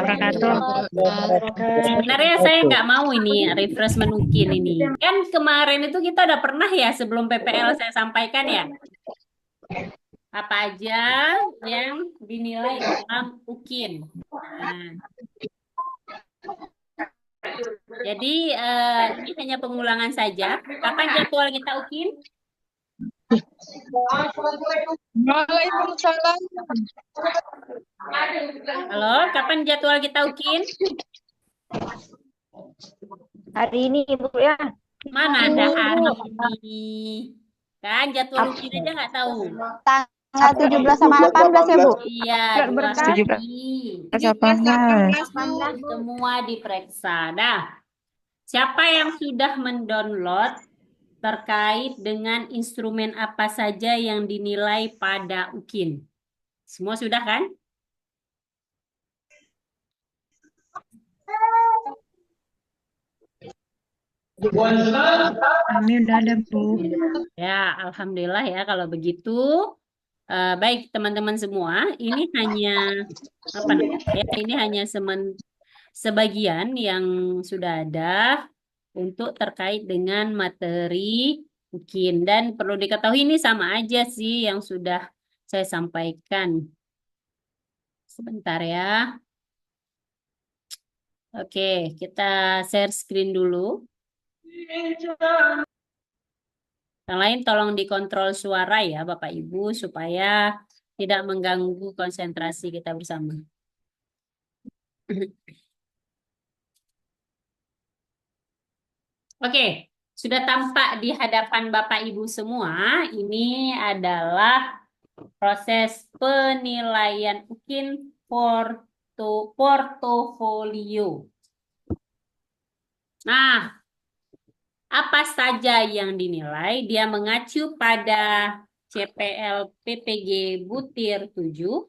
wabarakatuh. Sebenarnya saya nggak mau ini refresh menukin ini. Kan kemarin itu kita udah pernah ya sebelum PPL saya sampaikan ya. Apa aja yang dinilai dalam UKIN. Nah, jadi ini hanya pengulangan saja. Kapan jadwal kita UKIN? Waalaikumsalam. Halo, kapan jadwal kita UKIN? Hari ini Ibu ya. Mana ada Ini hari Ibu. ini? Kan jadwal UKIN aja nggak tahu. Tanggal 17 sama 18 ya Bu. Iya, Surat 2 berkas. hari. 18. Semua diperiksa. Dah. Siapa yang sudah mendownload terkait dengan instrumen apa saja yang dinilai pada UKIN? Semua sudah kan? Kami udah ada, Bu. Ya, alhamdulillah ya kalau begitu. Baik teman-teman semua, ini hanya apa namanya? Ya, ini hanya sebagian yang sudah ada untuk terkait dengan materi UKIN dan perlu diketahui ini sama aja sih yang sudah saya sampaikan. Sebentar ya. Oke, kita share screen dulu. Yang lain tolong dikontrol suara ya Bapak Ibu supaya tidak mengganggu konsentrasi kita bersama. Oke, sudah tampak di hadapan Bapak Ibu semua. Ini adalah proses penilaian UKIN portofolio. Nah, apa saja yang dinilai? Dia mengacu pada CPL PPG Butir 7,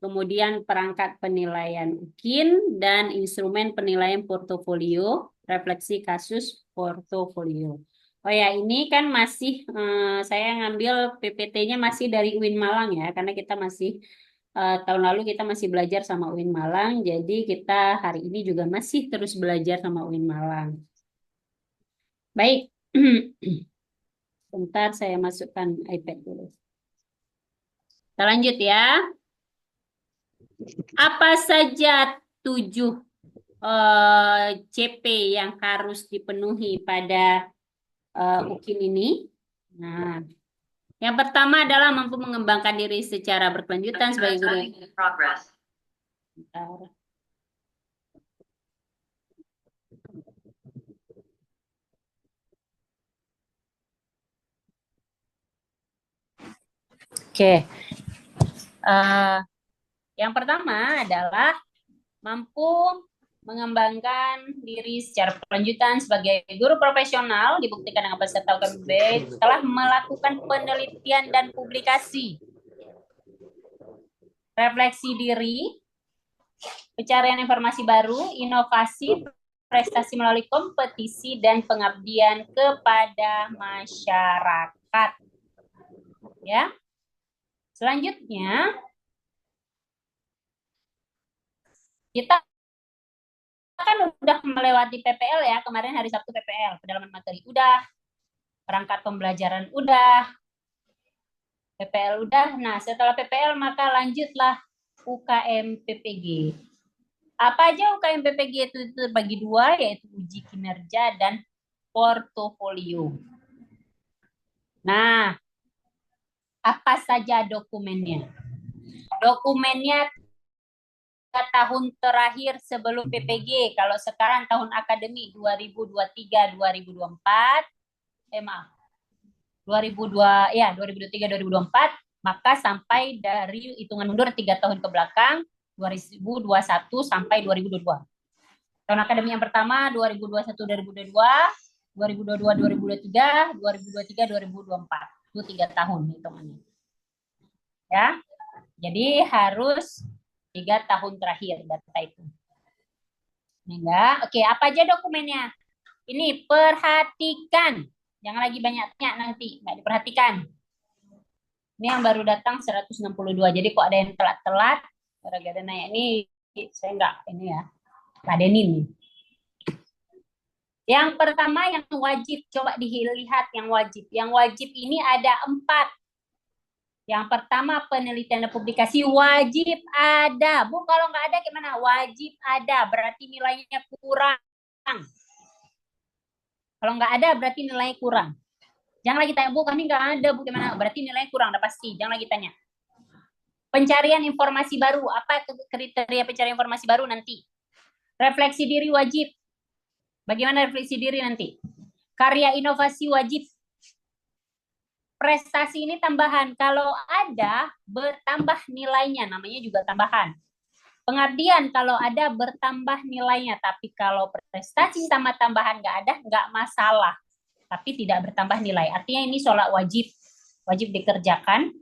kemudian perangkat penilaian UKIN, dan instrumen penilaian portofolio, refleksi kasus portofolio. Oh ya, ini kan masih, saya ngambil PPT-nya masih dari UIN Malang ya, karena kita masih, tahun lalu kita masih belajar sama UIN Malang, jadi kita hari ini juga masih terus belajar sama UIN Malang. Baik, bentar saya masukkan iPad dulu. Kita lanjut ya. Apa saja 7 CP yang harus dipenuhi pada UKIN ini? Nah, yang pertama adalah mampu mengembangkan diri secara berkelanjutan sebagai guru. Bentar. Oke. Yang pertama adalah mampu mengembangkan diri secara berkelanjutan sebagai guru profesional dibuktikan dengan peserta UKMB telah melakukan penelitian dan publikasi, refleksi diri, pencarian informasi baru, inovasi, prestasi melalui kompetisi, dan pengabdian kepada masyarakat. Ya. Selanjutnya, kita kan udah melewati PPL ya, kemarin hari Sabtu PPL, pendalaman materi udah, perangkat pembelajaran udah, PPL udah. Nah, setelah PPL maka lanjutlah UKM PPG. Apa aja UKM PPG itu terbagi dua, yaitu uji kinerja dan portofolio. Nah, apa saja dokumennya? Dokumennya tahun terakhir sebelum PPG. Kalau sekarang tahun akademik 2023-2024, maaf, 2002 ya 2023-2024, maka sampai dari hitungan mundur 3 tahun ke belakang 2021 sampai 2022. Tahun akademik yang pertama 2021-2022, 2022-2023, 2023-2024. Itu 3 tahun hitungannya. Ya. Jadi harus 3 tahun terakhir data itu. Enggak. Oke, apa aja dokumennya? Ini perhatikan. Jangan lagi banyak tanya nanti, nggak diperhatikan. Ini yang baru datang 162. Jadi kok ada yang telat-telat, gara-gara nanya ini saya nggak ini ya, ladenin nih. Yang pertama yang wajib, coba dilihat yang wajib. Yang wajib ini ada 4. Yang pertama penelitian dan publikasi wajib ada. Bu, kalau nggak ada gimana? Wajib ada, berarti nilainya kurang. Kalau nggak ada berarti nilainya kurang. Jangan lagi tanya, Bu, kami nggak ada, Bu, gimana? Berarti nilainya kurang, udah pasti. Jangan lagi tanya. Pencarian informasi baru, apa kriteria pencarian informasi baru nanti? Refleksi diri wajib. Bagaimana refleksi diri nanti? Karya inovasi wajib. Prestasi ini tambahan. Kalau ada, bertambah nilainya. Namanya juga tambahan. Pengabdian kalau ada bertambah nilainya. Tapi kalau prestasi sama tambahan nggak ada, nggak masalah. Tapi tidak bertambah nilai. Artinya ini sholat wajib. Wajib dikerjakan.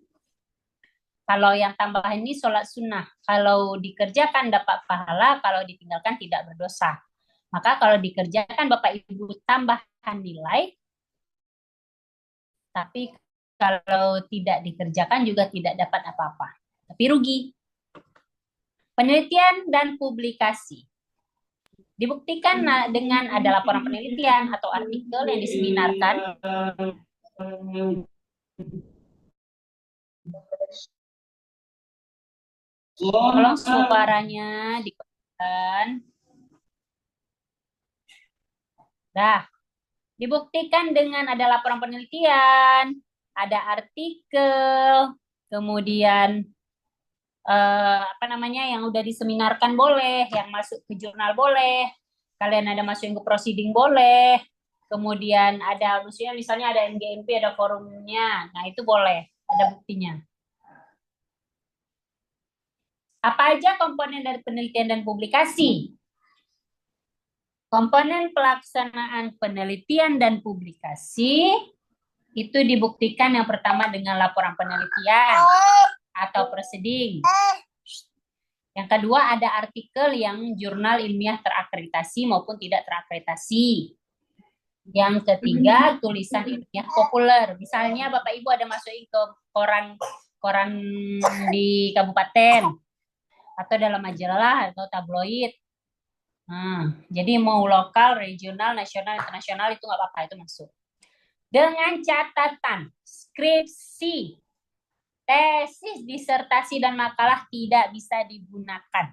Kalau yang tambahan ini sholat sunnah. Kalau dikerjakan dapat pahala, kalau ditinggalkan tidak berdosa. Maka kalau dikerjakan Bapak Ibu tambahan nilai, tapi kalau tidak dikerjakan juga tidak dapat apa-apa. Tapi rugi. Penelitian dan publikasi. Dibuktikan dengan ada laporan penelitian atau artikel yang diseminarkan. Tolong suaranya dikembangkan. Dah. Dibuktikan dengan ada laporan penelitian, ada artikel, kemudian yang udah diseminarkan boleh, yang masuk ke jurnal boleh, kalian ada masukin ke proceeding boleh, kemudian ada misalnya ada NGMP, ada forumnya, nah itu boleh, ada buktinya. Apa aja komponen dari penelitian dan publikasi? Komponen pelaksanaan penelitian dan publikasi itu dibuktikan yang pertama dengan laporan penelitian atau proceeding. Yang kedua ada artikel yang jurnal ilmiah terakreditasi maupun tidak terakreditasi. Yang ketiga tulisan ilmiah populer. Misalnya Bapak Ibu ada masukin ke koran di kabupaten atau dalam majalah atau tabloid. Jadi mau lokal, regional, nasional, internasional itu nggak apa-apa, itu masuk. Dengan catatan skripsi, tesis, disertasi, dan makalah tidak bisa digunakan.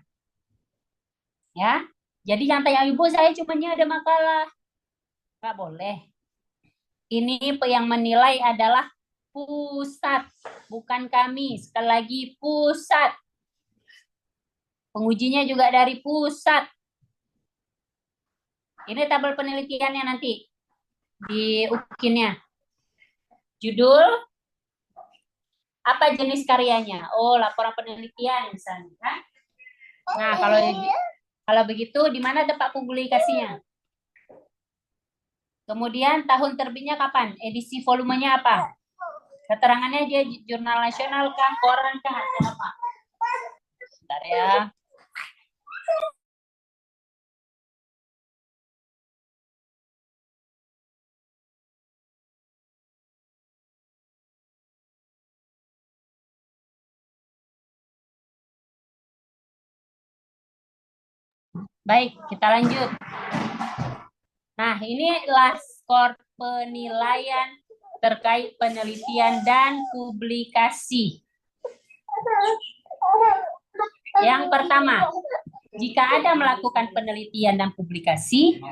Ya, jadi jangan tanya Ibu, saya cumanya ada makalah. Nggak boleh. Ini yang menilai adalah pusat, bukan kami. Sekali lagi, pusat. Pengujinya juga dari pusat. Ini tabel penelitiannya nanti di UKIN-nya. Judul, apa jenis karyanya? Oh, laporan penelitian misalnya. Nah, kalau begitu di mana tempat publikasinya? Kemudian tahun terbitnya kapan? Edisi volumenya apa? Keterangannya dia jurnal nasional kah, koran kah, atau apa? Bentar ya. Baik, kita lanjut. Nah, inilah skor penilaian terkait penelitian dan publikasi. Yang pertama, jika ada melakukan penelitian dan publikasi,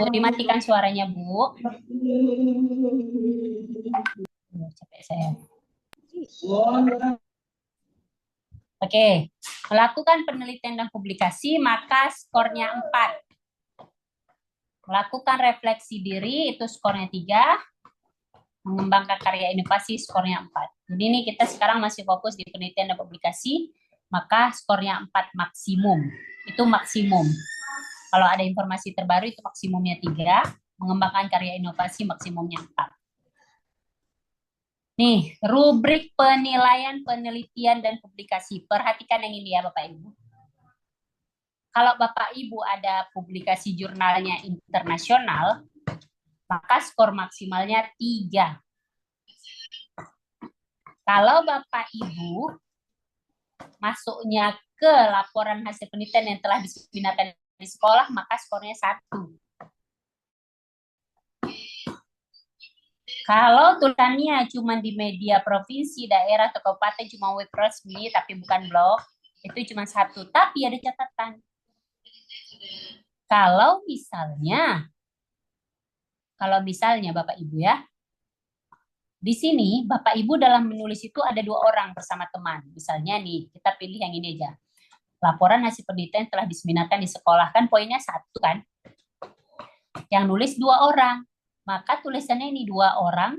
dimatikan suaranya, Bu. Capek saya. Oke, melakukan penelitian dan publikasi, maka skornya 4. Melakukan refleksi diri, itu skornya 3. Mengembangkan karya inovasi, skornya 4. Jadi ini kita sekarang masih fokus di penelitian dan publikasi, maka skornya 4 maksimum. Itu maksimum. Kalau ada informasi terbaru, itu maksimumnya 3. Mengembangkan karya inovasi, maksimumnya 4. Nih, rubrik penilaian, penelitian, dan publikasi. Perhatikan yang ini ya Bapak Ibu. Kalau Bapak Ibu ada publikasi jurnalnya internasional, maka skor maksimalnya 3. Kalau Bapak Ibu masuknya ke laporan hasil penelitian yang telah diseminarkan di sekolah, maka skornya 1. Kalau tulisannya cuma di media provinsi, daerah, atau kabupaten, cuma web resmi, tapi bukan blog, itu cuma 1. Tapi ada catatan. Kalau misalnya Bapak Ibu ya, di sini Bapak Ibu dalam menulis itu ada 2 orang bersama teman. Misalnya nih, kita pilih yang ini aja. Laporan hasil penelitian telah diseminarkan di sekolah, kan poinnya 1 kan. Yang nulis 2 orang. Maka tulisannya ini 2 orang.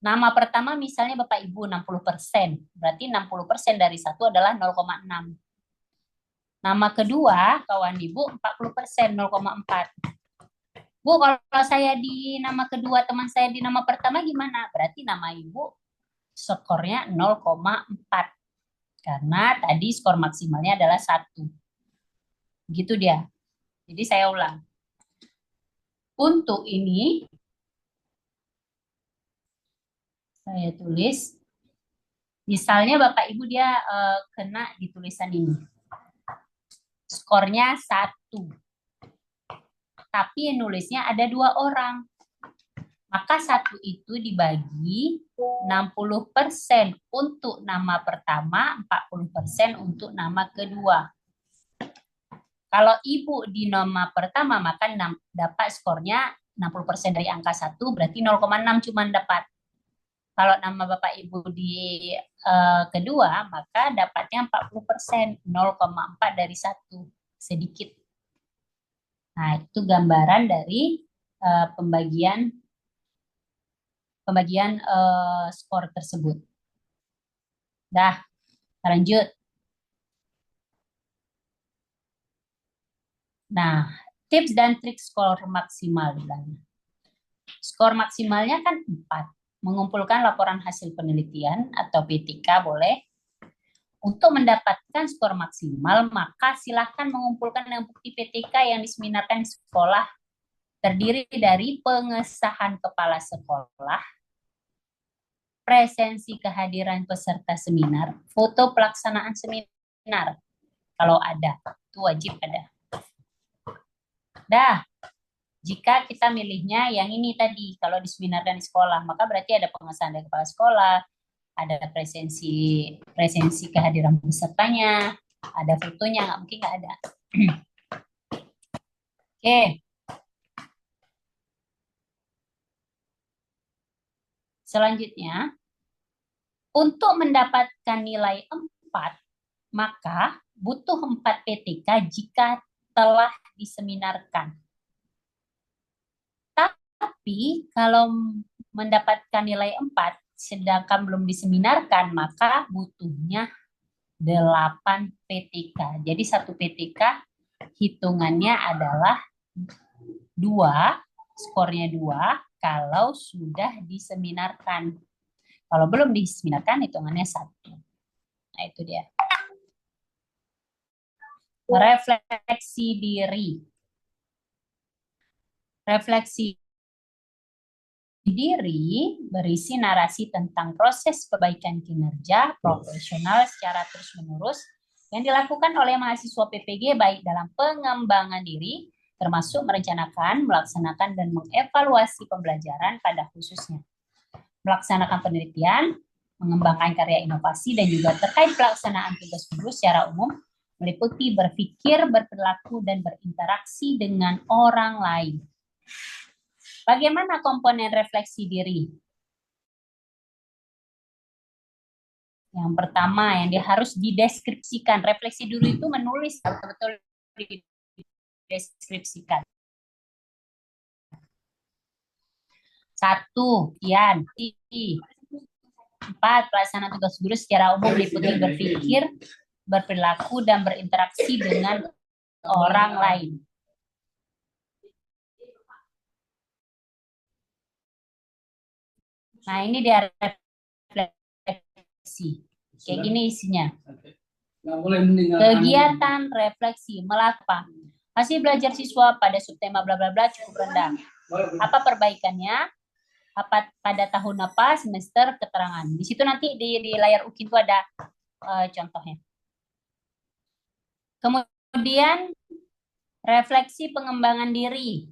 Nama pertama misalnya Bapak Ibu 60%. Berarti 60% dari 1 adalah 0,6. Nama kedua kawan Ibu 40%, 0,4. Bu, kalau saya di nama kedua, teman saya di nama pertama gimana? Berarti nama Ibu skornya 0,4. Karena tadi skor maksimalnya adalah 1. Gitu dia. Jadi saya ulang. Untuk ini, saya tulis, misalnya Bapak Ibu dia kena di tulisan ini. Skornya 1. Tapi yang nulisnya ada 2 orang. Maka 1 itu dibagi 60% untuk nama pertama, 40% untuk nama kedua. Kalau Ibu di nama pertama, maka dapat skornya 60% dari angka 1, berarti 0,6 cuma dapat. Kalau nama Bapak Ibu di kedua, maka dapatnya 40%, 0,4 dari 1, sedikit. Nah, itu gambaran dari pembagian skor tersebut. Dah, lanjut. Nah, tips dan trik skor maksimal. Skor maksimalnya kan 4. Mengumpulkan laporan hasil penelitian atau PTK boleh. Untuk mendapatkan skor maksimal, maka silakan mengumpulkan bukti PTK yang diseminarkan di sekolah. Terdiri dari pengesahan kepala sekolah, presensi kehadiran peserta seminar, foto pelaksanaan seminar. Kalau ada, itu wajib ada. Dah, jika kita milihnya yang ini tadi, kalau diseminarkan di sekolah, maka berarti ada pengesahan dari kepala sekolah, ada presensi kehadiran pesertanya, ada fotonya, nggak mungkin nggak ada. Oke. Selanjutnya, untuk mendapatkan nilai 4, maka butuh 4 PTK jika telah diseminarkan. Tapi kalau mendapatkan nilai 4, sedangkan belum diseminarkan, maka butuhnya 8 PTK. Jadi 1 PTK hitungannya adalah 2, skornya 2, kalau sudah diseminarkan. Kalau belum diseminarkan, hitungannya 1. Nah, itu dia. Refleksi diri. Refleksi diri berisi narasi tentang proses perbaikan kinerja profesional secara terus-menerus yang dilakukan oleh mahasiswa PPG baik dalam pengembangan diri, termasuk merencanakan, melaksanakan, dan mengevaluasi pembelajaran pada khususnya. Melaksanakan penelitian, mengembangkan karya inovasi, dan juga terkait pelaksanaan tugas guru secara umum, meliputi berpikir, berperilaku, dan berinteraksi dengan orang lain. Bagaimana komponen refleksi diri? Yang pertama, yang dia harus dideskripsikan. Refleksi diri itu menulis, betul-betul dideskripsikan. 1, kian. 4, pelaksanaan tugas guru secara umum meliputi berpikir, berperilaku, dan berinteraksi dengan orang lain. Nah, ini dia refleksi. Kayak gini isinya. Kegiatan refleksi melakukan hasil belajar siswa pada subtema bla bla bla cukup rendah. Apa perbaikannya? Apa pada tahun apa, semester, keterangan. Di situ nanti di layar UKI itu ada contohnya. Kemudian refleksi pengembangan diri.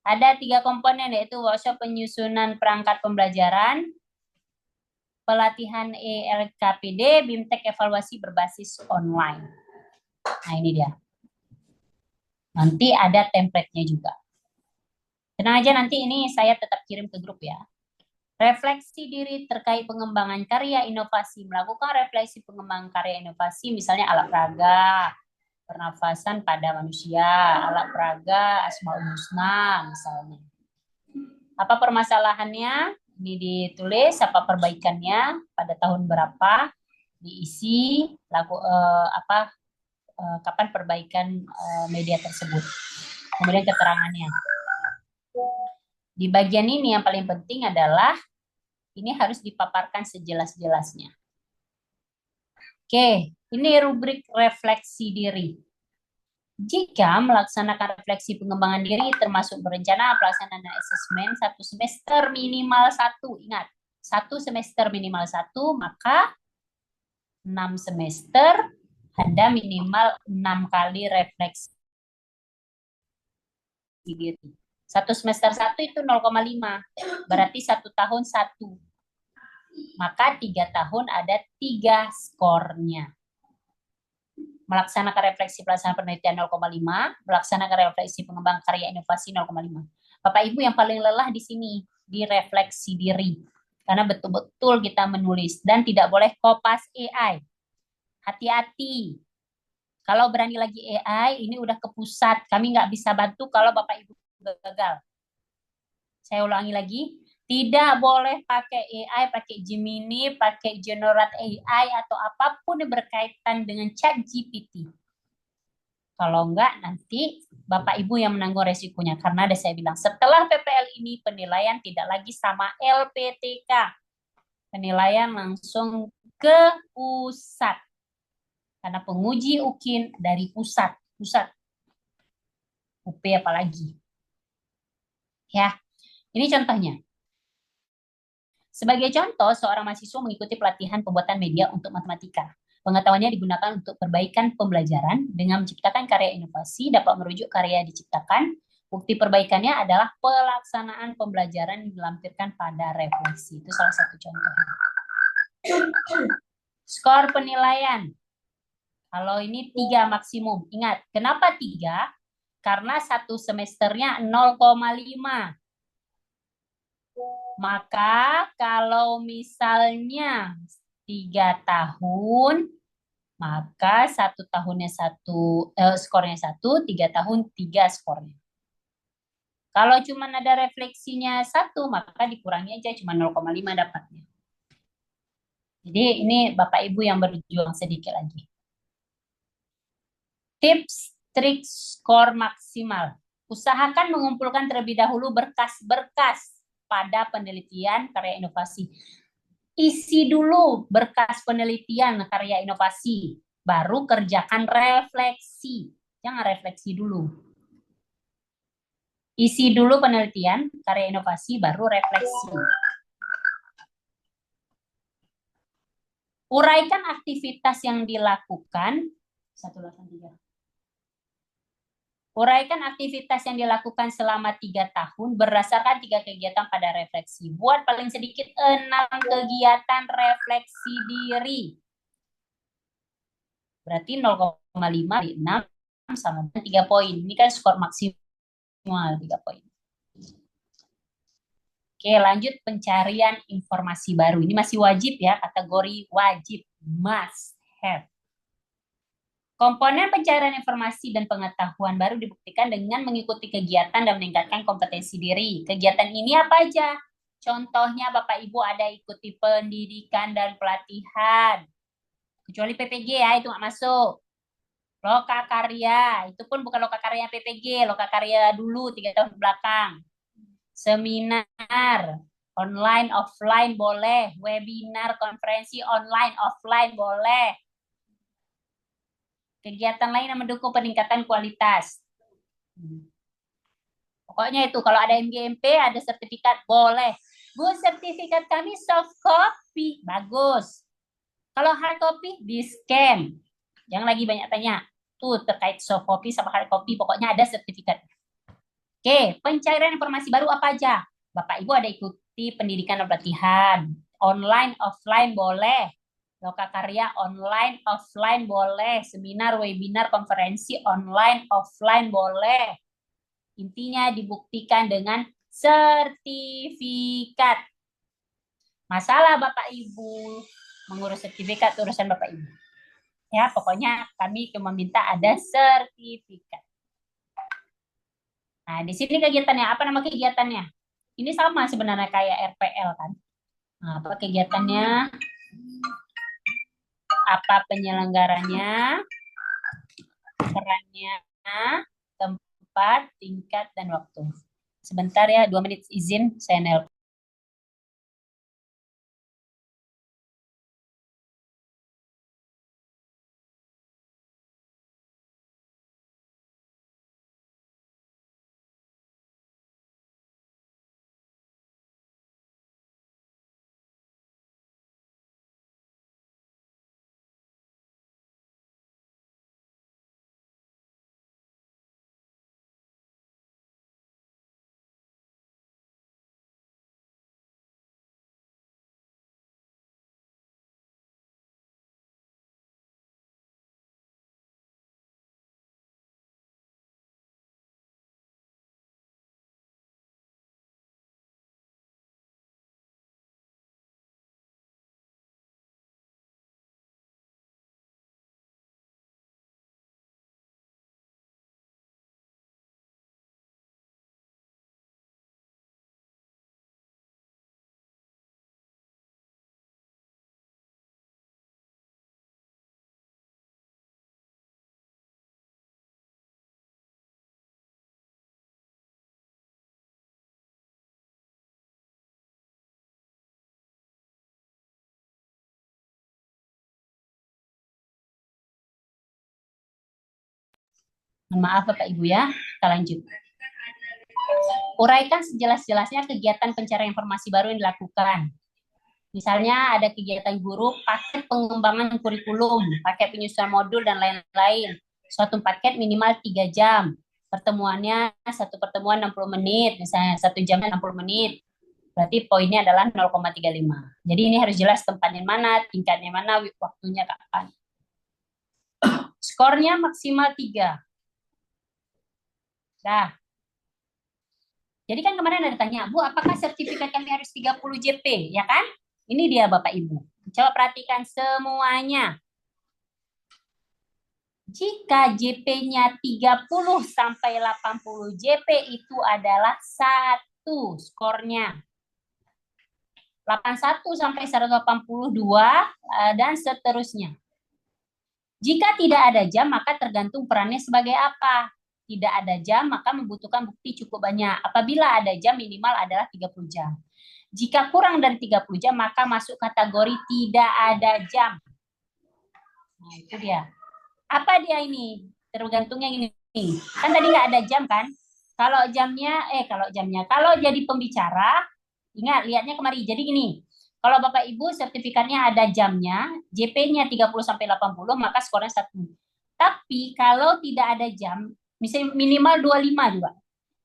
Ada 3 komponen, yaitu workshop penyusunan perangkat pembelajaran, pelatihan ELKPD, BIMTEK evaluasi berbasis online. Nah, ini dia. Nanti ada template-nya juga. Tenang aja, nanti ini saya tetap kirim ke grup ya. Refleksi diri terkait pengembangan karya inovasi. Melakukan refleksi pengembangan karya inovasi, misalnya alat peraga, pernafasan pada manusia, alat peraga, Asmaul Husna, misalnya. Apa permasalahannya? Ini ditulis, apa perbaikannya, pada tahun berapa, diisi, kapan perbaikan media tersebut. Kemudian keterangannya. Di bagian ini yang paling penting adalah ini harus dipaparkan sejelas-jelasnya. Oke, ini rubrik refleksi diri. Jika melaksanakan refleksi pengembangan diri termasuk berencana pelaksanaan asesmen 1 semester minimal 1, ingat, 1 semester minimal 1, maka 6 semester ada minimal 6 kali refleksi diri. 1 semester 1 itu 0,5, berarti 1 tahun 1. Maka 3 tahun ada 3 skornya. Melaksanakan refleksi pelaksanaan penelitian 0,5, melaksanakan refleksi pengembangan karya inovasi 0,5. Bapak Ibu yang paling lelah di sini, di refleksi diri. Karena betul-betul kita menulis dan tidak boleh kopas AI. Hati-hati. Kalau berani lagi AI, ini udah ke pusat. Kami nggak bisa bantu kalau Bapak Ibu gagal. Saya ulangi lagi, tidak boleh pakai AI, pakai Gemini, pakai Generate AI, atau apapun yang berkaitan dengan ChatGPT. Kalau enggak, nanti Bapak Ibu yang menanggung resikonya. Karena ada saya bilang, setelah PPL ini, penilaian tidak lagi sama LPTK. Penilaian langsung ke pusat. Karena penguji UKIN dari pusat. UP apalagi. Ya, ini contohnya. Sebagai contoh, seorang mahasiswa mengikuti pelatihan pembuatan media untuk matematika. Pengetahuannya digunakan untuk perbaikan pembelajaran dengan menciptakan karya inovasi, dapat merujuk karya yang diciptakan. Bukti perbaikannya adalah pelaksanaan pembelajaran yang dilampirkan pada refleksi. Itu salah satu contoh. Skor penilaian. Kalau ini 3 maksimum. Ingat, kenapa 3? Karena 1 semesternya 0,5. Maka kalau misalnya 3 tahun, maka 1 tahunnya 1, skornya 1, 3 tahun 3 skornya. Kalau cuma ada refleksinya 1, maka dikurangi aja cuma 0,5 dapatnya. Jadi ini Bapak Ibu yang berjuang sedikit lagi. Tips, trik, skor maksimal. Usahakan mengumpulkan terlebih dahulu berkas-berkas pada penelitian karya inovasi. Isi dulu berkas penelitian karya inovasi, baru kerjakan refleksi. Jangan refleksi dulu. Isi dulu penelitian karya inovasi, baru refleksi. Uraikan aktivitas yang dilakukan. 183. Uraikan aktivitas yang dilakukan selama 3 tahun berdasarkan 3 kegiatan pada refleksi. Buat paling sedikit 6 kegiatan refleksi diri. Berarti 0,5 di 6 sama 3 poin. Ini kan skor maksimal 3 poin. Oke, lanjut pencarian informasi baru. Ini masih wajib ya, kategori wajib, must have. Komponen pencarian informasi dan pengetahuan baru dibuktikan dengan mengikuti kegiatan dan meningkatkan kompetensi diri. Kegiatan ini apa aja? Contohnya Bapak Ibu ada ikuti pendidikan dan pelatihan. Kecuali PPG ya, itu nggak masuk. Loka karya, itu pun bukan loka karya PPG, loka karya dulu 3 tahun belakang. Seminar, online, offline boleh. Webinar, konferensi online, offline boleh. Kegiatan lain yang mendukung peningkatan kualitas. Pokoknya itu, kalau ada MGMP, ada sertifikat, boleh. Bu, sertifikat kami soft copy, bagus. Kalau hard copy, di-scan. Jangan lagi banyak tanya. Tuh terkait soft copy sama hard copy, pokoknya ada sertifikat. Oke, pencairan informasi baru apa aja? Bapak Ibu ada ikuti pendidikan dan pelatihan. Online, offline boleh. Lokakarya online, offline boleh. Seminar, webinar, konferensi online, offline boleh. Intinya dibuktikan dengan sertifikat. Masalah Bapak Ibu mengurus sertifikat urusan Bapak Ibu. Ya, pokoknya kami cuma minta ada sertifikat. Nah, di sini kegiatannya, apa nama kegiatannya? Ini sama sebenarnya kayak RPL kan. Nah, apa kegiatannya? Apa penyelenggaranya? Perannya, tempat, tingkat, dan waktu. Sebentar ya, 2 menit izin saya nelpon. Maaf Bapak Ibu ya, kita lanjut. Uraikan sejelas-jelasnya kegiatan pencarian informasi baru yang dilakukan. Misalnya ada kegiatan guru, paket pengembangan kurikulum, paket penyusunan modul, dan lain-lain. Suatu paket minimal 3 jam. Pertemuannya, satu pertemuan 60 menit, misalnya 1 jamnya 60 menit. Berarti poinnya adalah 0,35. Jadi ini harus jelas tempatnya mana, tingkatnya mana, waktunya kapan. Skornya maksimal 3. Nah, jadi kan kemarin ada tanya, Bu, apakah sertifikat kami harus 30 JP? Ya kan? Ini dia Bapak Ibu. Coba perhatikan semuanya. Jika JP-nya 30 sampai 80 JP itu adalah 1 skornya. 81 sampai 182 dan seterusnya. Jika tidak ada jam, maka tergantung perannya sebagai apa. Tidak ada jam, maka membutuhkan bukti cukup banyak. Apabila ada jam, minimal adalah 30 jam. Jika kurang dari 30 jam, maka masuk kategori tidak ada jam. Nah, itu dia. Apa dia ini? Tergantungnya ini. Kan tadi nggak ada jam kan? Kalau jadi pembicara, ingat, lihatnya kemari. Jadi gini, kalau Bapak Ibu sertifikatnya ada jamnya, JP-nya 30 sampai 80, maka skornya 1. Tapi kalau tidak ada jam, misalnya minimal 25 juga.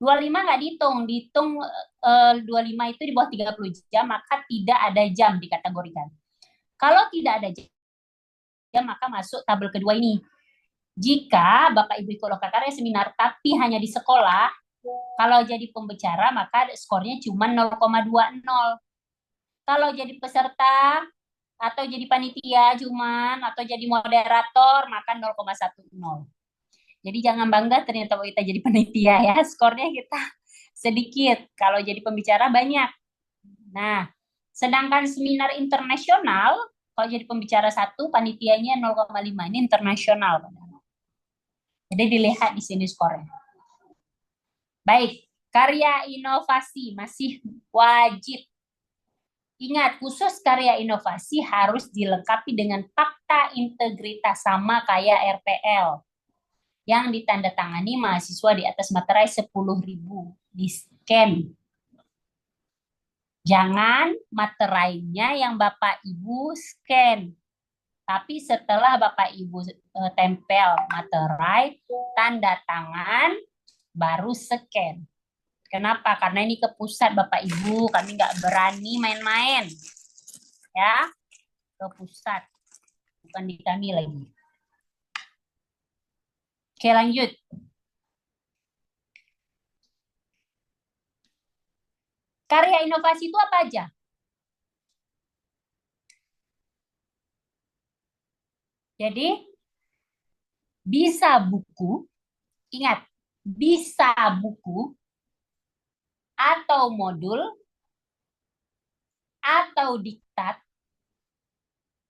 25 nggak dihitung 25 itu di bawah 30 jam, maka tidak ada jam dikategorikan. Kalau tidak ada jam, maka masuk tabel kedua ini. Jika Bapak Ibu ikut lokakarya seminar tapi hanya di sekolah, kalau jadi pembicara maka skornya cuma 0,20. Kalau jadi peserta atau jadi panitia atau jadi moderator maka 0,10. Jadi jangan bangga ternyata kita jadi panitia ya, skornya kita sedikit. Kalau jadi pembicara banyak. Nah, sedangkan seminar internasional, kalau jadi pembicara 1, panitianya 0,5. Ini internasional. Jadi dilihat di sini skornya. Baik, karya inovasi masih wajib. Ingat, khusus karya inovasi harus dilengkapi dengan fakta integritas sama kayak RPL yang ditandatangani mahasiswa di atas materai 10.000 di scan. Jangan materainya yang Bapak Ibu scan. Tapi setelah Bapak Ibu tempel materai, tanda tangan, baru scan. Kenapa? Karena ini ke pusat Bapak Ibu, kami nggak berani main-main. Ya, ke pusat. Bukan di kami lagi. Oke, lanjut. Karya inovasi itu apa aja? Jadi, bisa buku, ingat, bisa buku, atau modul, atau diktat,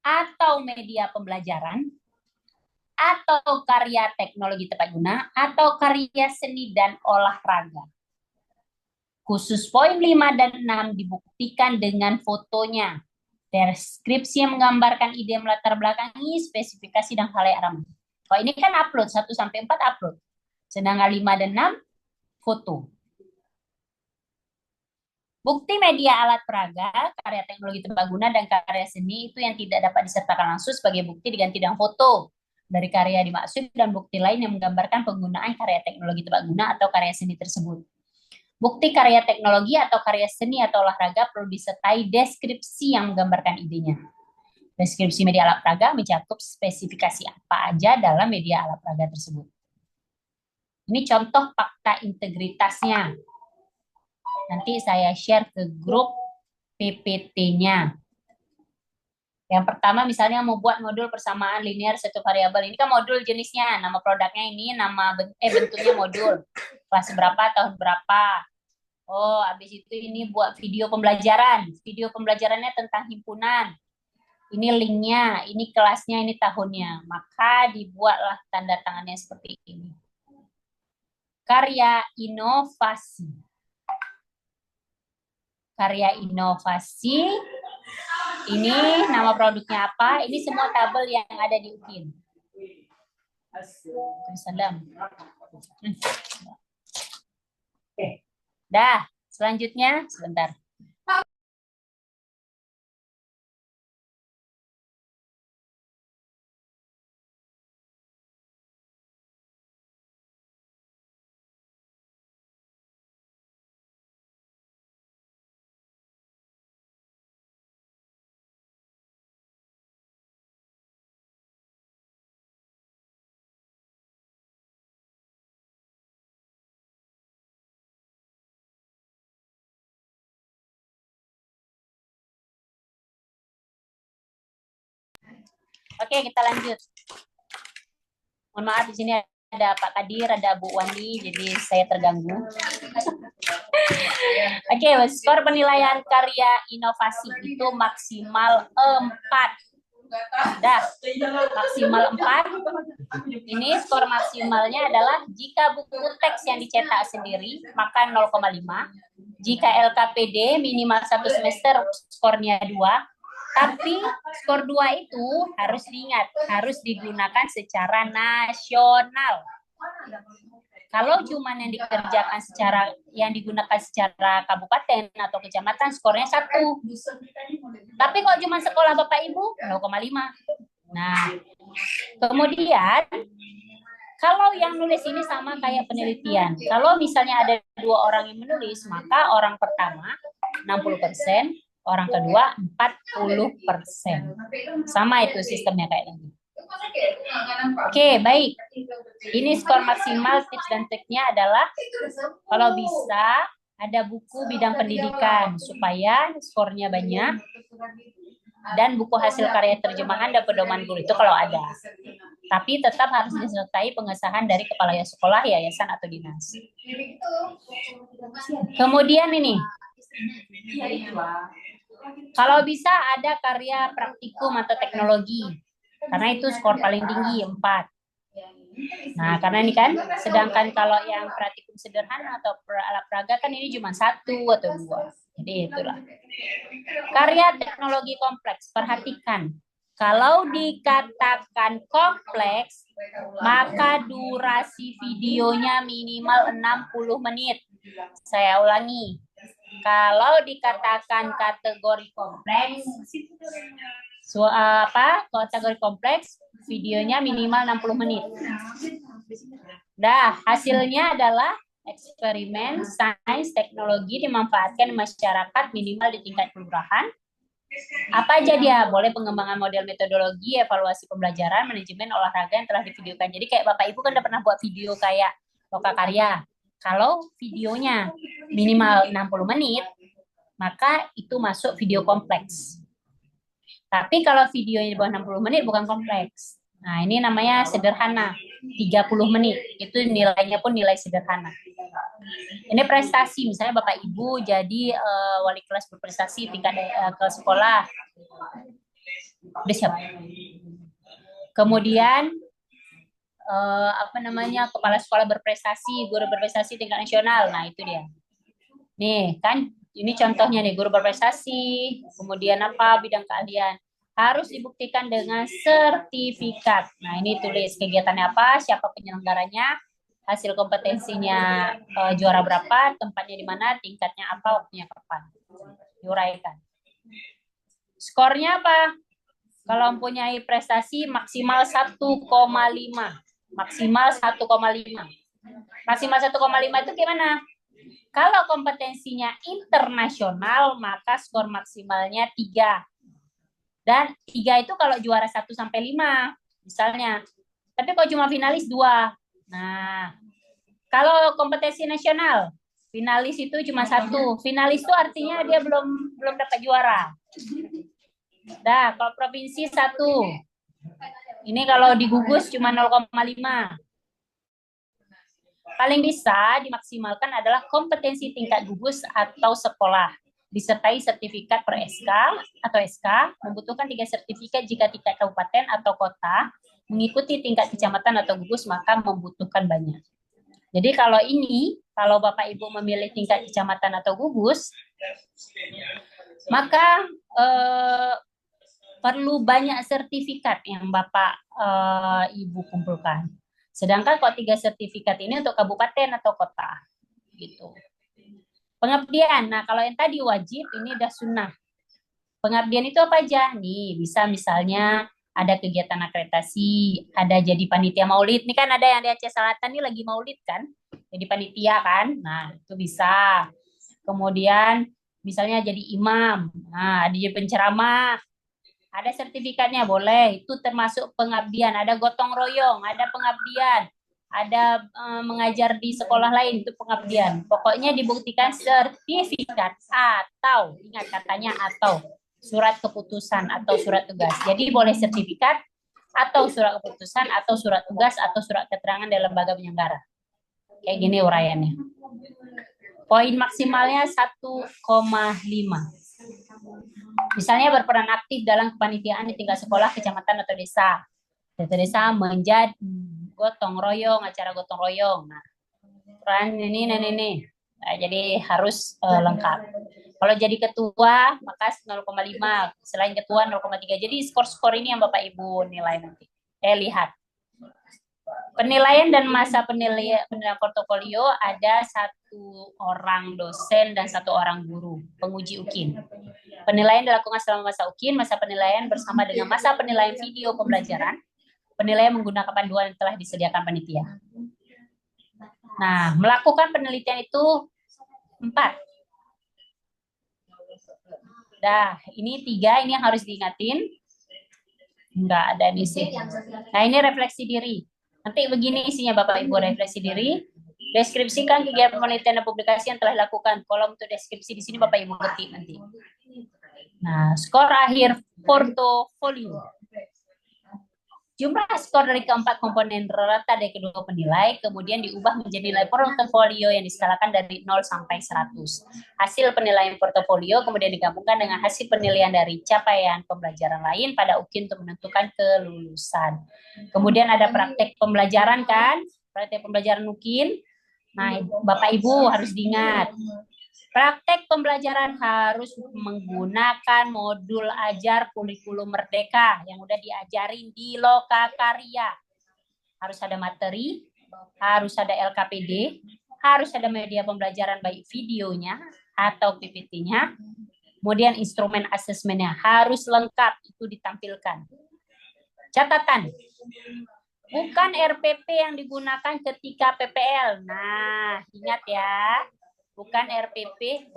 atau media pembelajaran, atau karya teknologi tepat guna, atau karya seni dan olahraga. Khusus poin 5 dan 6 dibuktikan dengan fotonya. Deskripsi yang menggambarkan ide melatar belakangi, spesifikasi, dan halayak ramah. Kalau ini kan upload, 1-4 upload. Sedangkan 5 dan 6, foto. Bukti media alat peraga, karya teknologi terbaguna, dan karya seni itu yang tidak dapat disertakan langsung sebagai bukti diganti dengan foto dari karya dimaksud dan bukti lain yang menggambarkan penggunaan karya teknologi terbaguna atau karya seni tersebut. Bukti karya teknologi atau karya seni atau olahraga perlu disertai deskripsi yang menggambarkan idenya. Deskripsi media alat peraga mencakup spesifikasi apa aja dalam media alat peraga tersebut. Ini contoh fakta integritasnya. Nanti saya share ke grup PPT-nya. Yang pertama misalnya mau buat modul persamaan linear satu variabel. Ini kan modul jenisnya, nama produknya ini, nama bentuknya modul. Kelas berapa, tahun berapa. Oh, habis itu ini buat video pembelajaran. Video pembelajarannya tentang himpunan. Ini linknya, ini kelasnya, ini tahunnya. Maka dibuatlah tanda tangannya seperti ini. Karya inovasi. Karya inovasi. Ini nama produknya apa? Ini semua tabel yang ada di UIN. Salam. Dah, selanjutnya sebentar. Oke, kita lanjut. Mohon maaf di sini ada Pak Kadir, ada Bu Wandi, jadi saya terganggu. Oke, skor penilaian karya inovasi itu maksimal 4. Dah, maksimal 4. Ini skor maksimalnya adalah jika buku teks yang dicetak sendiri, maka 0,5. Jika LKPD minimal 1 semester, skornya 2. Tapi skor 2 itu harus diingat, harus digunakan secara nasional. Kalau cuma yang digunakan secara kabupaten atau kecamatan, skornya 1. Tapi kalau cuma sekolah Bapak Ibu, 0,5. Nah, kemudian kalau yang nulis ini sama kayak penelitian. Kalau misalnya ada 2 orang yang menulis, maka orang pertama 60%, orang kedua 40%. Sama itu sistemnya kayak tadi. Oke, baik. Ini skor maksimal, tips dan triknya adalah kalau bisa ada buku bidang pendidikan supaya skornya banyak, dan buku hasil karya terjemahan dan pedoman guru itu kalau ada. Tapi tetap harus disertai pengesahan dari kepala sekolah, yayasan atau dinas. Kemudian ini, kalau bisa ada karya praktikum atau teknologi, karena itu skor paling tinggi 4. Nah, karena ini kan, sedangkan kalau yang praktikum sederhana atau alat peraga kan ini cuma 1 atau 2. Jadi itulah. Karya teknologi kompleks, perhatikan. Kalau dikatakan kompleks, maka durasi videonya minimal 60 menit. Saya ulangi. Kalau dikatakan kategori kompleks, Kategori kompleks, videonya minimal 60 menit. Dah, hasilnya adalah eksperimen sains teknologi dimanfaatkan di masyarakat minimal di tingkat kelurahan. Apa aja dia? Boleh pengembangan model metodologi, evaluasi pembelajaran, manajemen olahraga yang telah divideokan. Jadi kayak Bapak Ibu kan udah pernah buat video kayak lokakarya. Kalau videonya minimal 60 menit, maka itu masuk video kompleks. Tapi kalau videonya di bawah 60 menit bukan kompleks. Nah, ini namanya sederhana, 30 menit. Itu nilainya pun nilai sederhana. Ini prestasi, misalnya Bapak Ibu jadi wali kelas berprestasi tingkat ke sekolah. Udah siap. Kemudian kepala sekolah berprestasi, guru berprestasi tingkat nasional. Nah, itu dia. Nih, kan ini contohnya nih, guru berprestasi, kemudian apa bidang keahlian. Harus dibuktikan dengan sertifikat. Nah, ini tulis kegiatannya apa, siapa penyelenggaranya, hasil kompetensinya juara berapa, tempatnya di mana, tingkatnya apa, waktunya kapan. Diuraikan. Skornya apa? Kalau mempunyai prestasi maksimal 1,5. Maksimal 1,5. Maksimal 1,5 itu gimana? Kalau kompetensinya internasional, maka skor maksimalnya 3. Dan 3 itu kalau juara 1 sampai 5, misalnya. Tapi kalau cuma finalis 2. Nah, kalau kompetensi nasional, finalis itu cuma 1. Finalis itu artinya dia belum dapat juara. Nah, kalau provinsi 1. Ini kalau di gugus cuma 0,5. Paling bisa dimaksimalkan adalah kompetensi tingkat gugus atau sekolah, disertai sertifikat per SK atau SK, membutuhkan 3 sertifikat jika tingkat kabupaten atau kota, mengikuti tingkat kecamatan atau gugus, maka membutuhkan banyak. Jadi kalau Bapak Ibu memilih tingkat kecamatan atau gugus, maka perlu banyak sertifikat yang Bapak Ibu kumpulkan. Sedangkan kalau 3 sertifikat ini untuk kabupaten atau kota, gitu. Pengabdian, nah kalau yang tadi wajib, ini udah sunnah. Pengabdian itu apa aja? Nih, bisa misalnya ada kegiatan akreditasi, ada jadi panitia maulid. Ini kan ada yang di Aceh Selatan nih lagi maulid kan, jadi panitia kan. Nah, itu bisa. Kemudian misalnya jadi imam, nah ada jadi penceramah, ada sertifikatnya boleh. Itu termasuk pengabdian. Ada gotong royong, ada pengabdian. Ada mengajar di sekolah lain, itu pengabdian. Pokoknya dibuktikan sertifikat atau, ingat katanya atau, surat keputusan atau surat tugas. Jadi boleh sertifikat atau surat keputusan atau surat tugas atau surat keterangan dari lembaga penyelenggara. Kayak gini uraiannya. Poin maksimalnya 1,5. Misalnya berperan aktif dalam kepanitiaan di tingkat sekolah, kecamatan atau desa. Desa menjadi gotong royong, acara gotong royong. Nah, peran ini. Nah, jadi harus lengkap. Kalau jadi ketua, maka 0,5. Selain ketua 0,3. Jadi skor-skor ini yang Bapak Ibu nilai nanti. Lihat. Penilaian dan masa penilaian portofolio ada 1 orang dosen dan 1 orang guru penguji UKIN. Penilaian dilakukan selama masa UKIN, masa penilaian bersama dengan masa penilaian video pembelajaran. Penilaian menggunakan panduan yang telah disediakan panitia. Nah, melakukan penelitian itu 4. Dah, ini 3, ini yang harus diingatin. Enggak ada di sini. Nah, ini refleksi diri. Nanti begini isinya Bapak Ibu, refleksi diri. Deskripsikan kegiatan penelitian dan publikasi yang telah dilakukan. Kolom untuk deskripsi di sini Bapak Ibu ketik nanti. Nah, skor akhir portofolio. Jumlah skor dari keempat komponen rata dari kedua penilai, kemudian diubah menjadi nilai portofolio yang diskalakan dari 0 sampai 100. Hasil penilaian portofolio kemudian digabungkan dengan hasil penilaian dari capaian pembelajaran lain pada UKIN untuk menentukan kelulusan. Kemudian ada praktek pembelajaran kan, praktek pembelajaran UKIN. Nah, Bapak Ibu harus diingat. Praktek pembelajaran harus menggunakan modul ajar kurikulum merdeka yang udah diajarin di Lokakarya. Harus ada materi, harus ada LKPD, harus ada media pembelajaran baik videonya atau PPT-nya, Kemudian instrumen asesmennya harus lengkap, itu ditampilkan. Catatan, bukan RPP yang digunakan ketika PPL. Nah, ingat ya, bukan RPP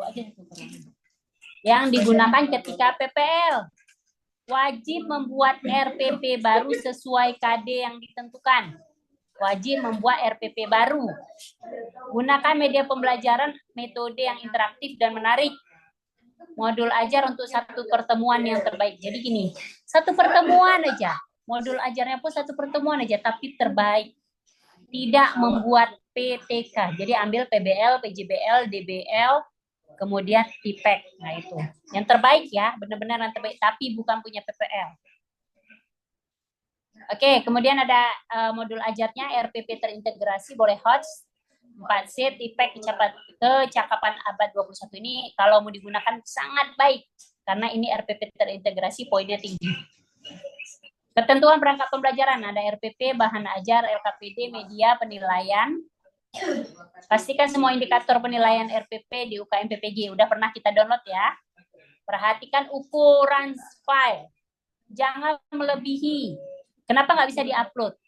yang digunakan ketika PPL. Wajib membuat RPP baru sesuai KD yang ditentukan. Wajib membuat RPP baru. Gunakan media pembelajaran metode yang interaktif dan menarik. Modul ajar untuk satu pertemuan yang terbaik. Jadi gini, satu pertemuan aja. Modul ajarnya pun satu pertemuan aja, tapi terbaik. Tidak membuat PTK. Jadi ambil PBL, PJBL, DBL, kemudian TIPEK. Nah itu. Yang terbaik ya, benar-benar yang terbaik. Tapi bukan punya PPL. Oke, kemudian ada modul ajarnya RPP terintegrasi, boleh HOTS. 4C, TIPEK, kecakapan abad 21 ini kalau mau digunakan sangat baik. Karena ini RPP terintegrasi, poinnya tinggi. Ketentuan perangkat pembelajaran, ada RPP, bahan ajar, LKPD, media, penilaian. Pastikan semua indikator penilaian RPP di UKM PPG. Udah pernah kita download ya. Perhatikan ukuran file. Jangan melebihi. Kenapa nggak bisa diupload?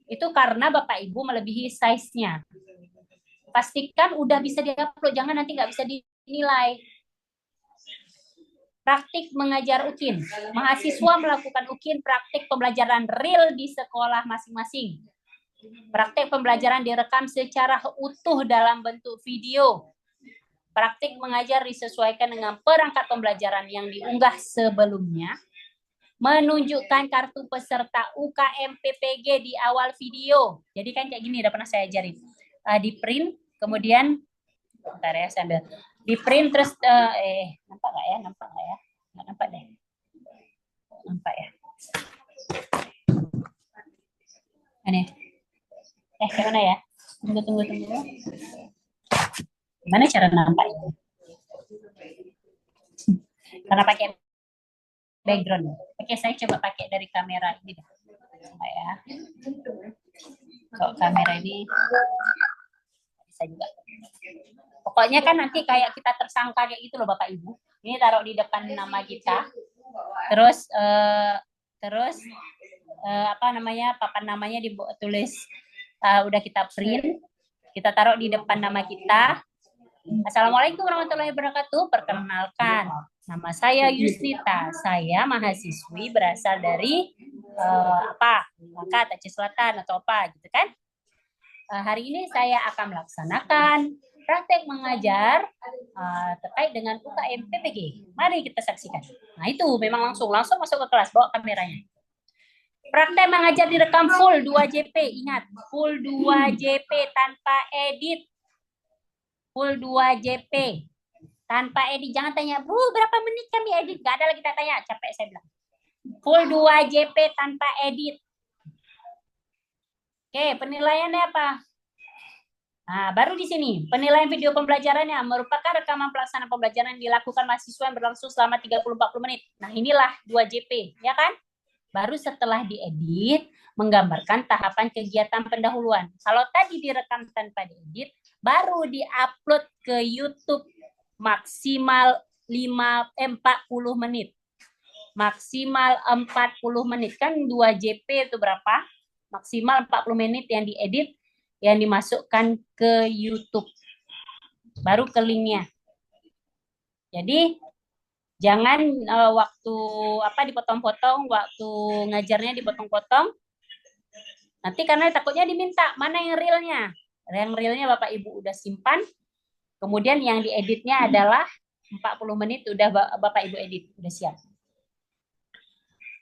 Itu karena Bapak Ibu melebihi size-nya. Pastikan udah bisa diupload, jangan nanti nggak bisa dinilai. Praktik mengajar UKIN. Mahasiswa melakukan UKIN praktik pembelajaran real di sekolah masing-masing. Praktik pembelajaran direkam secara utuh dalam bentuk video. Praktik mengajar disesuaikan dengan perangkat pembelajaran yang diunggah sebelumnya. Menunjukkan kartu peserta UKM PPG di awal video. Jadi kan kayak gini, udah pernah saya ajarin. Di print, kemudian bentar ya sambil di print terus nampak nggak ya? Nampak nggak ya? Nggak nampak deh. Nampak ya? Ini. Gimana ya? Tunggu. Gimana cara nampaknya? Karena pakai background. Oke, saya coba pakai dari kamera ini deh. Ya. Kalau kamera ini bisa juga. Pokoknya kan nanti kayak kita tersangka kayak gitu loh Bapak Ibu. Ini taruh di depan nama kita. Terus papan namanya ditulis udah kita print. Kita taruh di depan nama kita. Assalamualaikum warahmatullahi wabarakatuh. Perkenalkan, nama saya Yusnita. Saya mahasiswi berasal dari Aceh Selatan atau apa gitu kan. Hari ini saya akan melaksanakan praktek mengajar terkait dengan UKM PPG. Mari kita saksikan. Nah itu memang langsung masuk ke kelas, bawa kameranya. Praktek mengajar direkam full 2JP. Ingat, full 2JP tanpa edit. Full 2JP. Tanpa edit. Jangan tanya, Bu, berapa menit kami edit? Gak ada lagi kita tanya. Capek saya bilang. Full 2JP tanpa edit. Oke, penilaiannya apa? Nah, baru di sini. Penilaian video pembelajarannya merupakan rekaman pelaksanaan pembelajaran yang dilakukan mahasiswa yang berlangsung selama 30-40 menit. Nah, inilah 2JP, ya kan? Baru setelah diedit, menggambarkan tahapan kegiatan pendahuluan. Kalau tadi direkam tanpa diedit, baru diupload ke YouTube maksimal 40 menit. Maksimal 40 menit. Kan 2JP itu berapa? Maksimal 40 menit yang diedit, yang dimasukkan ke YouTube. Baru ke linknya. Jadi, jangan waktu dipotong-potong, waktu ngajarnya dipotong-potong. Nanti karena takutnya diminta, mana yang realnya? Yang realnya Bapak Ibu udah simpan. Kemudian yang dieditnya adalah 40 menit udah Bapak Ibu edit, udah siap.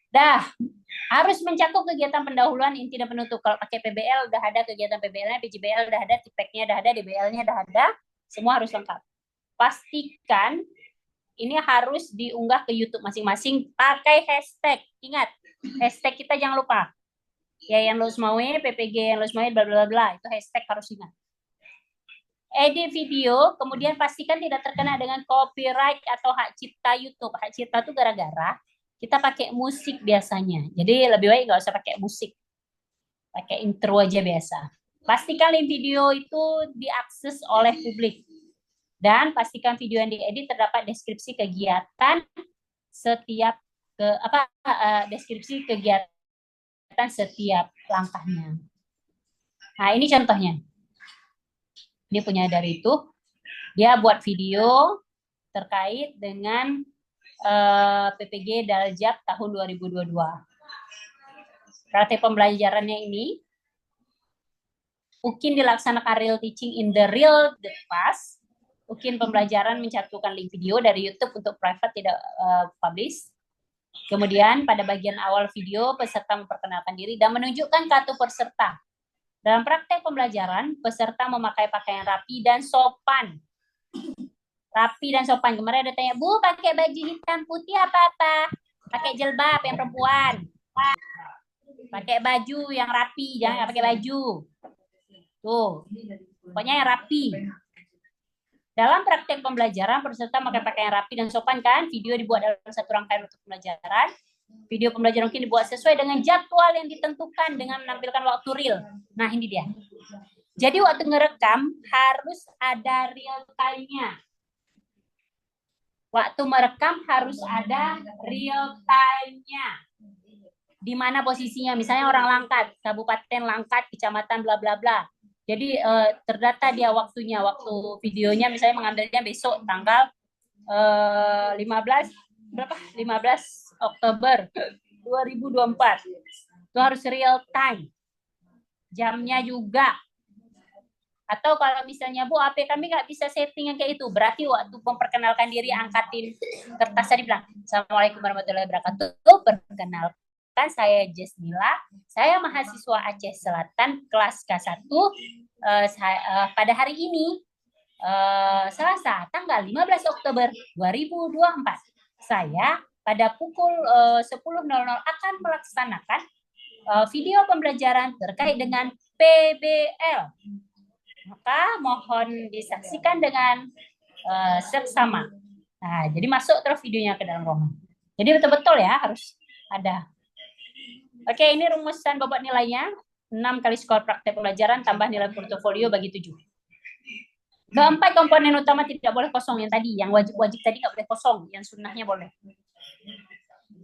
Dah, harus mencakup kegiatan pendahuluan inti dan penutup. Kalau pakai PBL udah ada kegiatan PBL-nya, PJBL udah ada, TIPEK-nya udah ada, DBL-nya udah ada, semua harus lengkap. Pastikan ini harus diunggah ke YouTube masing-masing pakai hashtag. Ingat, hashtag kita jangan lupa. Ya yang lulus mau PPG yang lulus mau bla bla bla, itu hashtag harus ingat. Edit video, kemudian pastikan tidak terkena dengan copyright atau hak cipta YouTube. Hak cipta itu gara-gara kita pakai musik biasanya. Jadi lebih baik nggak usah pakai musik. Pakai intro aja biasa. Pastikan video itu diakses oleh publik. Dan pastikan video yang diedit terdapat deskripsi kegiatan setiap deskripsi kegiatan setiap langkahnya. Nah, ini contohnya. Dia punya dari itu, dia buat video terkait dengan PPG Daljak tahun 2022. Praktek pembelajarannya ini UKIN dilaksanakan real teaching in the real class. UKIN pembelajaran mencantumkan link video dari YouTube untuk private tidak publish. Kemudian pada bagian awal video peserta memperkenalkan diri dan menunjukkan kartu peserta. Dalam praktek pembelajaran, peserta memakai pakaian rapi dan sopan. Rapi dan sopan. Kemarin ada tanya, Bu, pakai baju hitam putih apa-apa? Pakai jilbab yang perempuan. Pakai baju yang rapi, jangan pakai baju. Tuh, pokoknya yang rapi. Dalam praktek pembelajaran, peserta memakai pakaian rapi dan sopan kan? Video dibuat dalam satu rangkaian untuk pembelajaran. Video pembelajaran mungkin dibuat sesuai dengan jadwal yang ditentukan dengan menampilkan waktu real. Nah, ini dia. Jadi waktu ngerekam harus ada real time-nya. Waktu merekam harus ada real time-nya. Di mana posisinya, misalnya orang Langkat, Kabupaten Langkat, Kecamatan bla bla bla. Jadi terdata dia waktunya, waktu videonya misalnya mengambilnya besok tanggal 15 Oktober 2024. Itu harus real time. Jamnya juga. Atau kalau misalnya, Bu, HP kami nggak bisa setting yang kayak itu, berarti waktu memperkenalkan diri angkatin kertas tadi bilang, Assalamualaikum warahmatullahi wabarakatuh, perkenalkan saya Jesmila, saya mahasiswa Aceh Selatan kelas K1 pada hari ini Selasa tanggal 15 Oktober 2024. Saya pada pukul 10.00 akan melaksanakan video pembelajaran terkait dengan PBL. Maka mohon disaksikan dengan seksama. Nah, jadi masuk terus videonya ke dalam ruangan. Jadi betul-betul ya harus ada. Oke, ini rumusan bobot nilainya. 6 kali skor praktek pembelajaran tambah nilai portofolio bagi 7. Keempat komponen utama tidak boleh kosong yang tadi. Yang wajib-wajib tadi nggak boleh kosong. Yang sunnahnya boleh.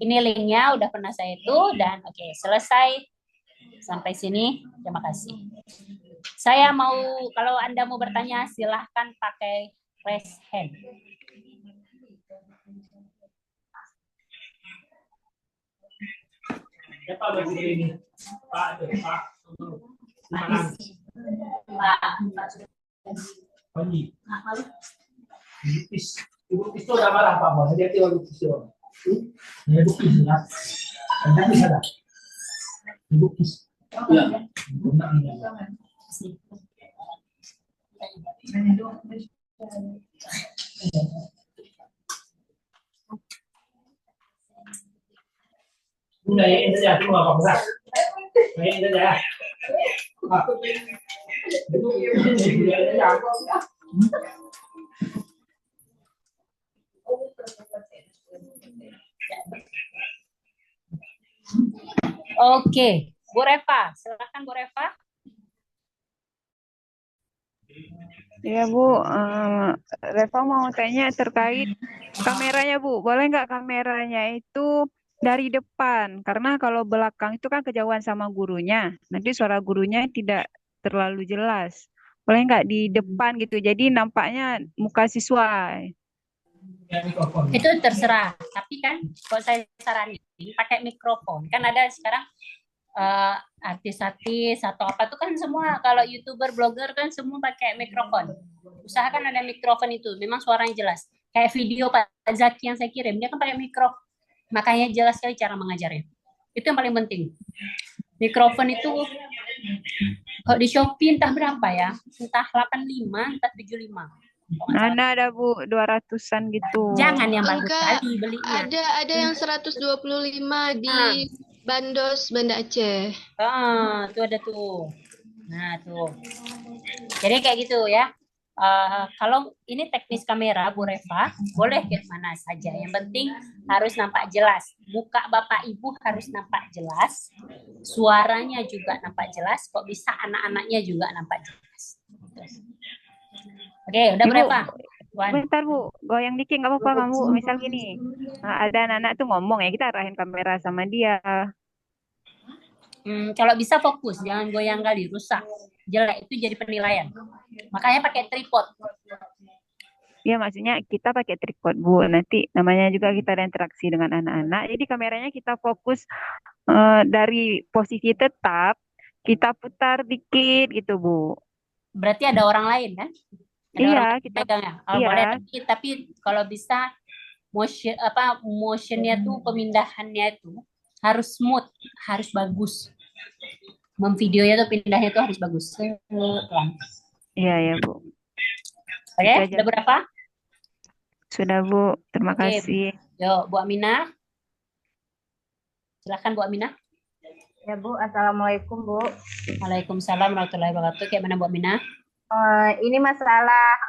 Ini linknya udah pernah saya itu. Dan oke, selesai. Sampai sini. Terima kasih. Saya mau, kalau Anda mau bertanya, silahkan pakai raise hand. Siapa baju ini? Pak. Panji. Lupis itu udah marah Pak Bos. Hati-hati lupis itu. Ya lupis ya. Anda bisa dah. Lupis. Ya. Udah ya, ini saja. Tunggu apa besar. Ini saja. Oke, Bu Reva, silakan Bu Reva. Ya Bu, Reva mau tanya terkait kameranya Bu. Boleh nggak kameranya itu dari depan? Karena kalau belakang itu kan kejauhan sama gurunya. Nanti suara gurunya tidak terlalu jelas. Boleh nggak di depan gitu? Jadi nampaknya muka siswa. Itu terserah. Tapi kan kalau saya saranin pakai mikrofon. Kan ada sekarang artis-artis atau apa tuh kan semua kalau YouTuber, blogger kan semua pakai mikrofon. Usahakan ada mikrofon itu, memang suaranya jelas. Kayak video Pak Zaki yang saya kirim, dia kan pakai mikrofon. Makanya jelas sekali cara mengajarnya. Itu yang paling penting. Mikrofon itu kalau di Shopee entah berapa ya, entah 85, entah 75. Ada Bu 200-an gitu. Jangan yang bagus kali belinya. Ada yang 125 di Bandos, Banda Aceh. Tuh ada tuh. Nah, tuh. Jadi kayak gitu ya. Kalau ini teknis kamera Bu Reva, boleh ke mana saja. Yang penting harus nampak jelas. Muka Bapak Ibu harus nampak jelas. Suaranya juga nampak jelas. Kok bisa anak-anaknya juga nampak jelas. Oke, udah Bu Reva. Wan. Bentar Bu, goyang dikit nggak apa-apa kamu. Misal gini, ada anak-anak tuh ngomong ya, kita arahin kamera sama dia. Kalau bisa fokus, jangan goyang kali, rusak. Jelek itu jadi penilaian. Makanya pakai tripod. Ya maksudnya kita pakai tripod Bu. Nanti namanya juga kita ada interaksi dengan anak-anak. Jadi kameranya kita fokus dari posisi tetap, kita putar dikit gitu Bu. Berarti ada orang lain kan? Ada Iya, orang lain kita pegangnya. Oh, iya. boleh, tapi kalau bisa motionnya tuh pemindahannya itu harus smooth, harus bagus. Memvideonya tuh pindahnya tuh harus bagus. Pelan. Iya ya Bu. Oke, Itu aja. udah berapa? Sudah Bu, terima Oke, kasih. yuk Bu Aminah. Silakan Bu Aminah. Ya Bu, Assalamualaikum Bu. Waalaikumsalam warahmatullahi wabarakatuh. Kayak mana Bu Aminah? Ini masalah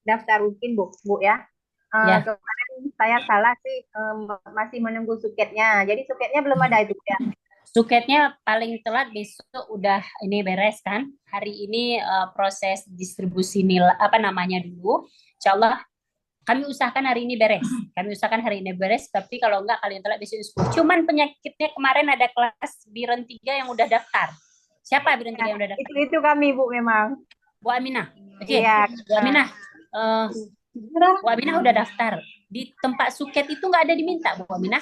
daftar UKIN Bu ya. Ya. Kemarin saya salah sih, masih menunggu suketnya. Jadi suketnya belum ada itu ya. Suketnya paling telat besok udah ini beres kan? Hari ini proses distribusi nilai apa namanya dulu. Insya Allah kami usahakan hari ini beres. Kami usahakan hari ini beres, tapi kalau enggak kalian telat besok diskusi. Cuman penyakitnya kemarin ada kelas Biren 3 yang udah daftar. Siapa Biren 3 yang udah daftar? Itu kami Bu memang. Bu Aminah. Oke. Iya. Bu Aminah. Bu Aminah udah daftar. Di tempat suket itu nggak ada diminta Bu Aminah.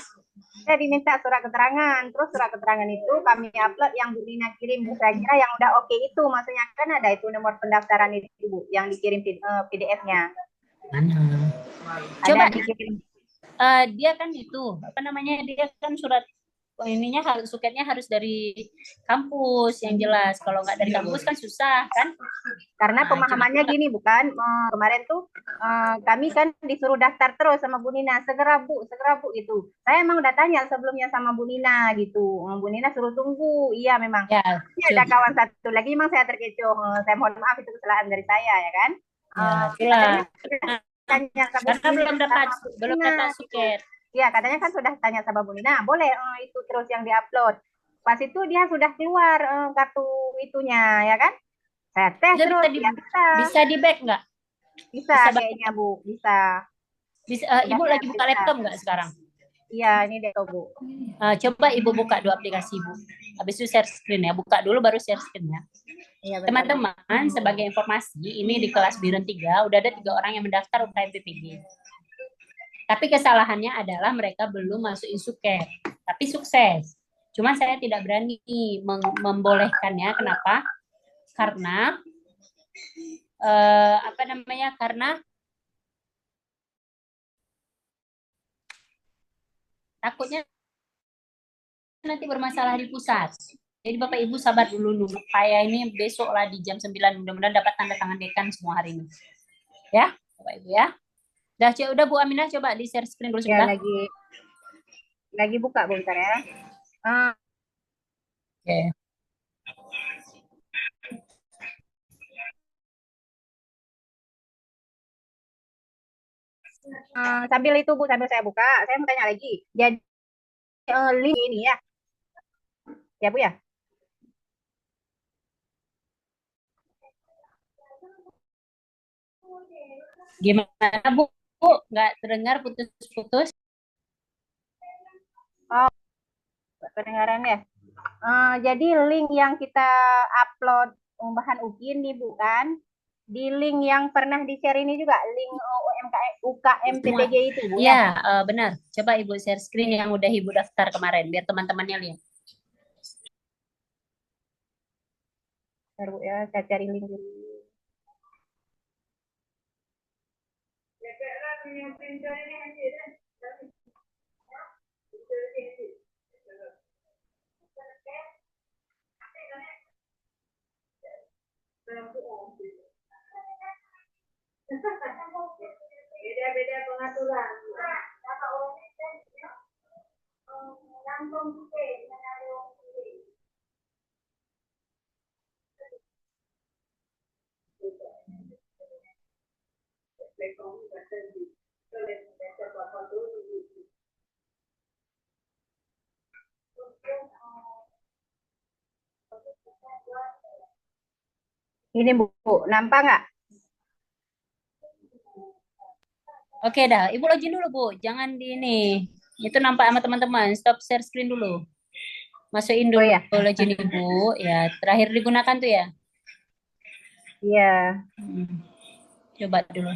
Saya diminta surat keterangan, terus surat keterangan itu kami upload yang Bu Nina kirim. Saya kira yang udah oke itu, maksudnya kan ada itu nomor pendaftaran itu Bu, yang dikirim PDF-nya. Mana? Coba dia kan itu apa namanya, dia kan surat ininya suketnya harus dari kampus yang jelas. Kalau nggak dari kampus kan susah kan? Karena pemahamannya gini bukan, kemarin tuh kami kan disuruh daftar terus sama Bu Nina, segera Bu gitu. Saya emang udah tanya sebelumnya sama Bu Nina gitu. Bu Nina suruh tunggu. Iya memang. Ya, ada kawan satu lagi memang saya terkecoh. Saya mohon maaf itu kesalahan dari saya ya kan. itulah. Tanya Karena belum dapat suket. Iya, katanya kan sudah tanya sama Bu Nina, boleh itu terus yang diupload. Pas itu dia sudah keluar kartu itunya, ya kan? Saya tes terus, bisa di back nggak? Bisa kayaknya Bu, bisa. Ibu lagi buka laptop nggak sekarang? Iya, ini deh Bu. Coba Ibu buka dua aplikasi Bu. Habis itu share screen ya, buka dulu baru share screen ya. Iya, teman-teman, sebagai informasi, ini di kelas Biren 3 udah ada 3 orang yang mendaftar UKM PPG. Tapi kesalahannya adalah mereka belum masukin suket, tapi sukses. Cuma saya tidak berani membolehkannya. Kenapa? Karena karena takutnya nanti bermasalah di pusat. Jadi Bapak Ibu sabar dulu supaya ini besok lah di jam 9 mudah-mudahan dapat tanda tangan dekan semua hari ini. Ya, Bapak Ibu ya. Udah Bu Aminah, coba di share screen dulu sebentar. Ya, lagi buka bentar ya. Oke. Sambil itu Bu, sambil saya buka, saya mau tanya lagi. Jadi link ini ya. Ya Bu ya. Gimana Bu? Nggak terdengar, putus-putus. Oh, kedengaran ya. Jadi link yang kita upload bahan UKIN nih Bu kan, di link yang pernah di-share ini juga, link UKM PPG itu Bu ya? Benar. Coba Ibu share screen yang udah Ibu daftar kemarin, biar teman-temannya lihat. Bentar Bu ya, saya cari link dulu. Beda-beda pengaturan. Ini Bu, nampak nggak? Oke dah, Ibu login dulu Bu, jangan di ini. Itu nampak sama teman-teman. Stop share screen dulu. Masukin Oh dulu ya, login Ibu. Ya, terakhir digunakan tuh ya. iya. Coba dulu.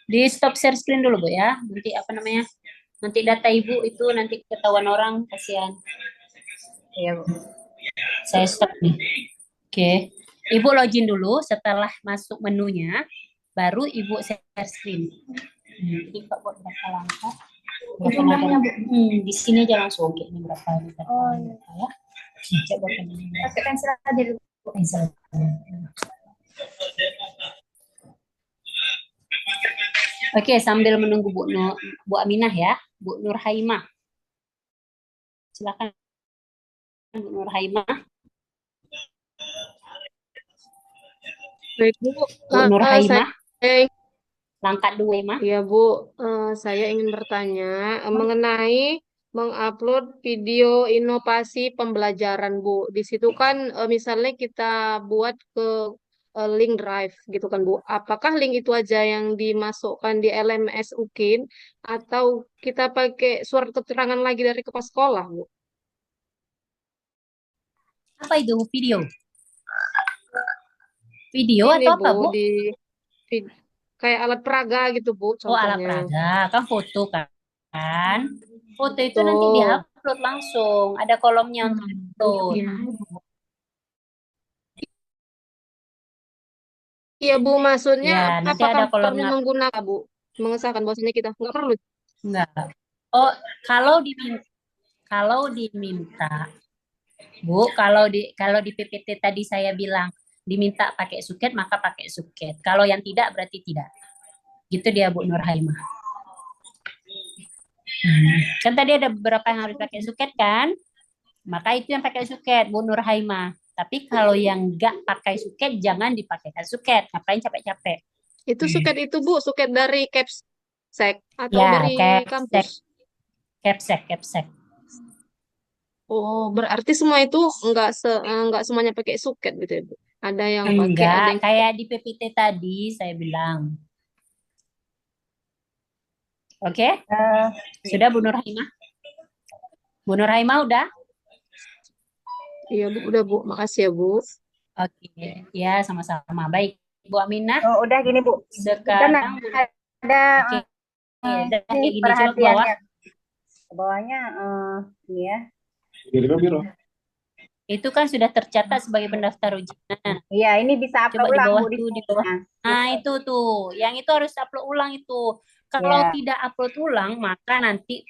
Di stop share screen dulu Bu ya. Nanti apa namanya? Nanti data Ibu itu nanti ketahuan orang, kasihan. Iya, Bu. Saya stop nih. Oke. Ibu login dulu, setelah masuk menunya, baru Ibu share screen. Jadi Kak buat berapa langkah? Jumlahnya Bu. Di sini aja langsung. Oke, ini berapa? Oh, ya. Coba pakai pensil aja dulu. Pensil. Oke, sambil menunggu Bu Aminah ya, Bu Nur Haimah. Silakan Bu Nur Haimah. Baik, Bu. Bu Nur Haimah. Saya, Langkah 2, Mah. ya, Bu. Saya ingin bertanya mengenai mengupload video inovasi pembelajaran, Bu. Di situ kan misalnya kita buat ke link drive gitu kan, Bu. Apakah link itu aja yang dimasukkan di LMS UKIN atau kita pakai surat keterangan lagi dari kepala sekolah, Bu? Apa itu video? Video Ini, atau apa, Bu, Bu? kayak alat peraga gitu, Bu, Oh, alat contohnya. peraga. Kan foto kan? Foto itu nanti Betul. diupload langsung. Ada kolomnya untuk upload. Iya. Iya, Bu, maksudnya Ya, nanti apakah ada perlu kolomnya. menggunakan, Bu? Mengesahkan bahwasanya kita nggak perlu. Enggak. Oh, kalau diminta, Bu, kalau di PPT tadi saya bilang diminta pakai suket, maka pakai suket. Kalau yang tidak berarti tidak. Gitu dia Bu Nur Haimah. Kan tadi ada beberapa yang harus pakai suket kan? Maka itu yang pakai suket, Bu Nur Haimah. Tapi kalau yang nggak pakai suket, jangan dipakaikan suket. Ngapain capek-capek? Itu suket itu, Bu, suket dari Capsek atau Ya, dari kampus? Capsek. Oh, berarti semua itu nggak semuanya pakai suket gitu ya, Bu? Ada yang pakai, ada Enggak, yang kayak di PPT tadi saya bilang. Oke? Sudah Bu Nur Haimah? Bu Nur Haimah udah? iya, Bu, udah, Bu. Makasih ya, Bu. Oke, ya sama-sama. Baik, Bu Aminah. Oh, udah gini, Bu. Kan Sekarang ada oke, udah ini kayak gini. Coba ke bawah. perhatiannya. Ke bawahnya ini ya. Itu kan sudah tercatat sebagai pendaftar ujian. Iya, ini bisa Coba upload di ulang, bawah Bu, di tuh, di sini. bawah. Nah, itu tuh. Yang itu harus upload ulang itu. Kalau Ya. tidak upload ulang, maka nanti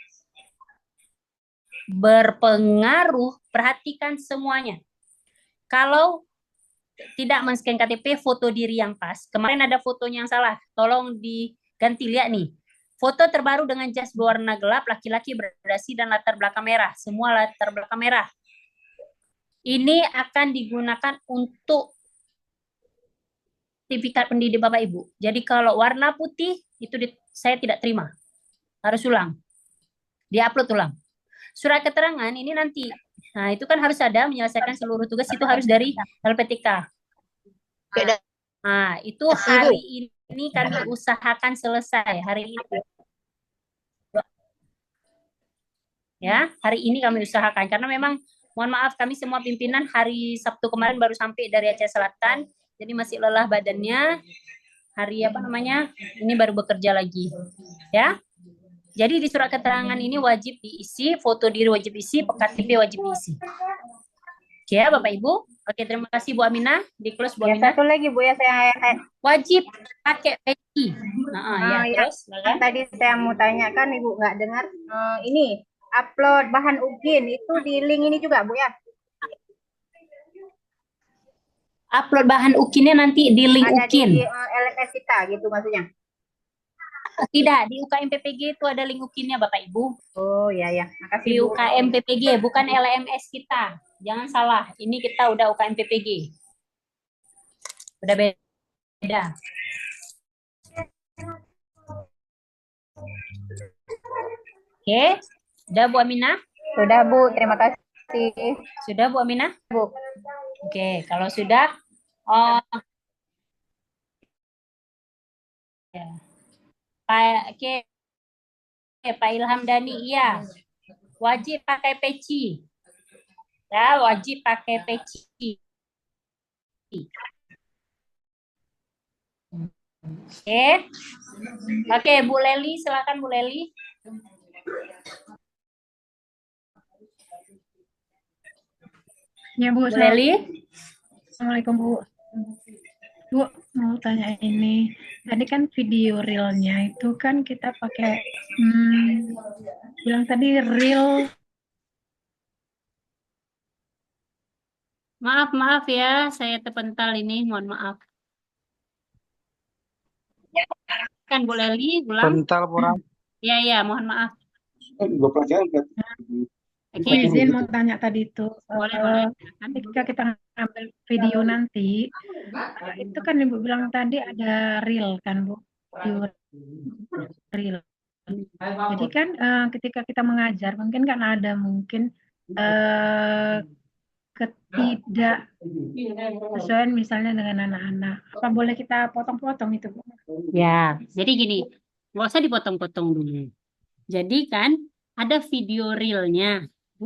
berpengaruh. Perhatikan semuanya. Kalau tidak men-scan KTP, foto diri yang pas. Kemarin ada fotonya yang salah. Tolong diganti, lihat nih. Foto terbaru dengan jas berwarna gelap, laki-laki berdasi dan latar belakang merah. Semua latar belakang merah. Ini akan digunakan untuk sertifikat pendidik Bapak Ibu. Jadi kalau warna putih itu saya tidak terima. Harus ulang. Diupload ulang. Surat keterangan ini nanti. Nah, itu kan harus ada menyelesaikan seluruh tugas itu harus dari LPTK. Nah, itu hari ini kami usahakan selesai hari ini. Ya, hari ini kami usahakan karena memang mohon maaf kami semua pimpinan hari Sabtu kemarin baru sampai dari Aceh Selatan, jadi masih lelah badannya. Hari apa namanya? Ini baru bekerja lagi. Ya. Jadi di surat keterangan ini wajib diisi, foto diri wajib diisi, KTP wajib diisi. Oke ya, Bapak Ibu. Oke, terima kasih Bu Aminah. Di close Bu Ya, Aminah. satu lagi, Bu, ya, saya Wajib pakai peci. ya, Terus, tadi saya mau tanyakan, Ibu nggak dengar. Ini upload bahan UKIN itu di link ini juga, Bu, ya? Upload bahan UKIN-nya nanti di link Ada UKIN. di LMS kita gitu maksudnya. Tidak, di UKM PPG itu ada link UKIN-nya Bapak Ibu. Oh, ya, ya. Makasih, Di Bu. UKM PPG, bukan LMS kita. Jangan salah, ini kita udah UKM PPG. Udah beda. Oke, udah Bu Aminah? Sudah, Bu. Terima kasih. Sudah Bu Aminah? Bu. Oke, kalau sudah, ya. Pak Ilham Dhani, iya. Wajib pakai peci. Ya, wajib pakai peci. Oke. Oke, Bu Leli, silakan Bu Leli. Ya Bu, Bu Leli. Assalamualaikum Bu. Bu, mau tanya ini. Tadi kan video realnya itu kan kita pakai, bilang tadi real. Maaf ya, saya terpental ini, mohon maaf. Kan Bu Leli, ulang. Bentar, Pura. Iya, mohon maaf. Gue pelajaran kan. Oke, Izin mau tanya tadi itu, boleh. ketika kita ngambil video nanti, itu kan Ibu bilang tadi ada reel kan Bu, video reel. Jadi kan ketika kita mengajar, mungkin kan ada mungkin ketidaksesuaian misalnya dengan anak-anak. Apa boleh kita potong-potong itu Bu? Ya, jadi gini, nggak usah dipotong-potong dulu. Jadi kan ada video realnya.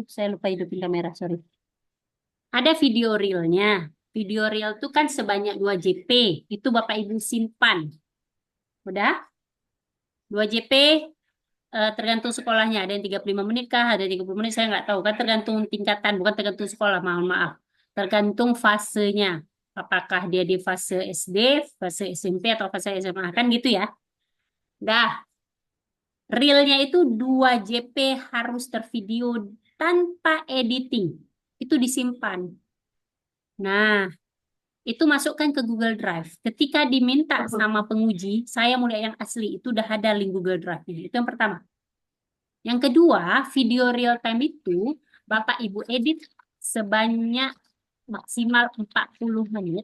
Saya lupa hidupin kamera, sorry. Ada video realnya. Video real itu kan sebanyak 2 JP. Itu Bapak Ibu simpan. Udah? 2 JP tergantung sekolahnya. Ada yang 35 menit kah? Ada 30 menit, saya nggak tahu. Kan tergantung tingkatan, bukan tergantung sekolah, mohon maaf. Tergantung fasenya. Apakah dia di fase SD, fase SMP, atau fase SMA. Kan gitu ya. Dah. Realnya itu 2 JP harus tervideo tanpa editing. Itu disimpan. Nah, itu masukkan ke Google Drive. Ketika diminta sama penguji, saya mulai yang asli. Itu udah ada link Google Drive-nya. Itu yang pertama. Yang kedua, video real time itu Bapak Ibu edit sebanyak maksimal 40 menit.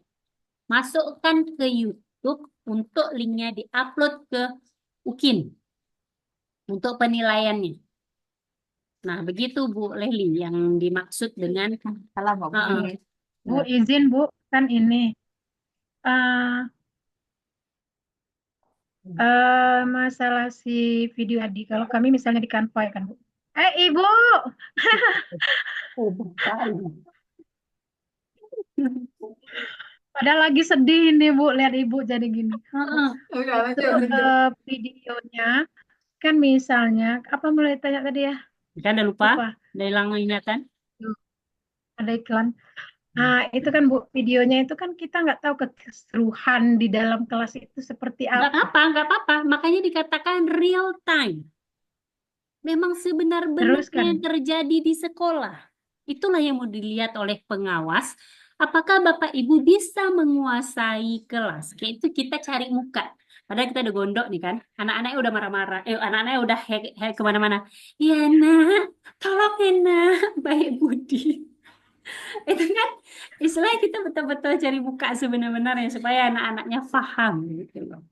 Masukkan ke YouTube untuk linknya diupload ke UKIN untuk penilaiannya. Nah, begitu Bu Leli yang dimaksud dengan Bu, izin Bu, kan ini masalah si video tadi. Kalau kami misalnya di Canva ya kan Bu. Ibu, padahal lagi sedih ini Bu, lihat Ibu jadi gini. Itu videonya kan misalnya apa mulai tanya tadi ya? Kan udah lupa? Lupa. Udah hilang ingatan? Ada iklan. Nah, itu kan Bu, videonya itu kan kita nggak tahu keseruan di dalam kelas itu seperti Nggak apa. apa-apa. Makanya dikatakan real time. Memang sebenar-benarnya Terus kan, yang terjadi di sekolah. Itulah yang mau dilihat oleh pengawas. Apakah Bapak Ibu bisa menguasai kelas? Kayak itu kita cari muka. Padahal kita udah gondok nih kan. Anak-anaknya udah marah-marah. Anak-anaknya udah hack kemana-mana. Iya nak, tolong ya nak. Baik budi. Itu kan istilahnya kita betul-betul cari muka sebenar-benarnya supaya anak-anaknya paham gitu loh.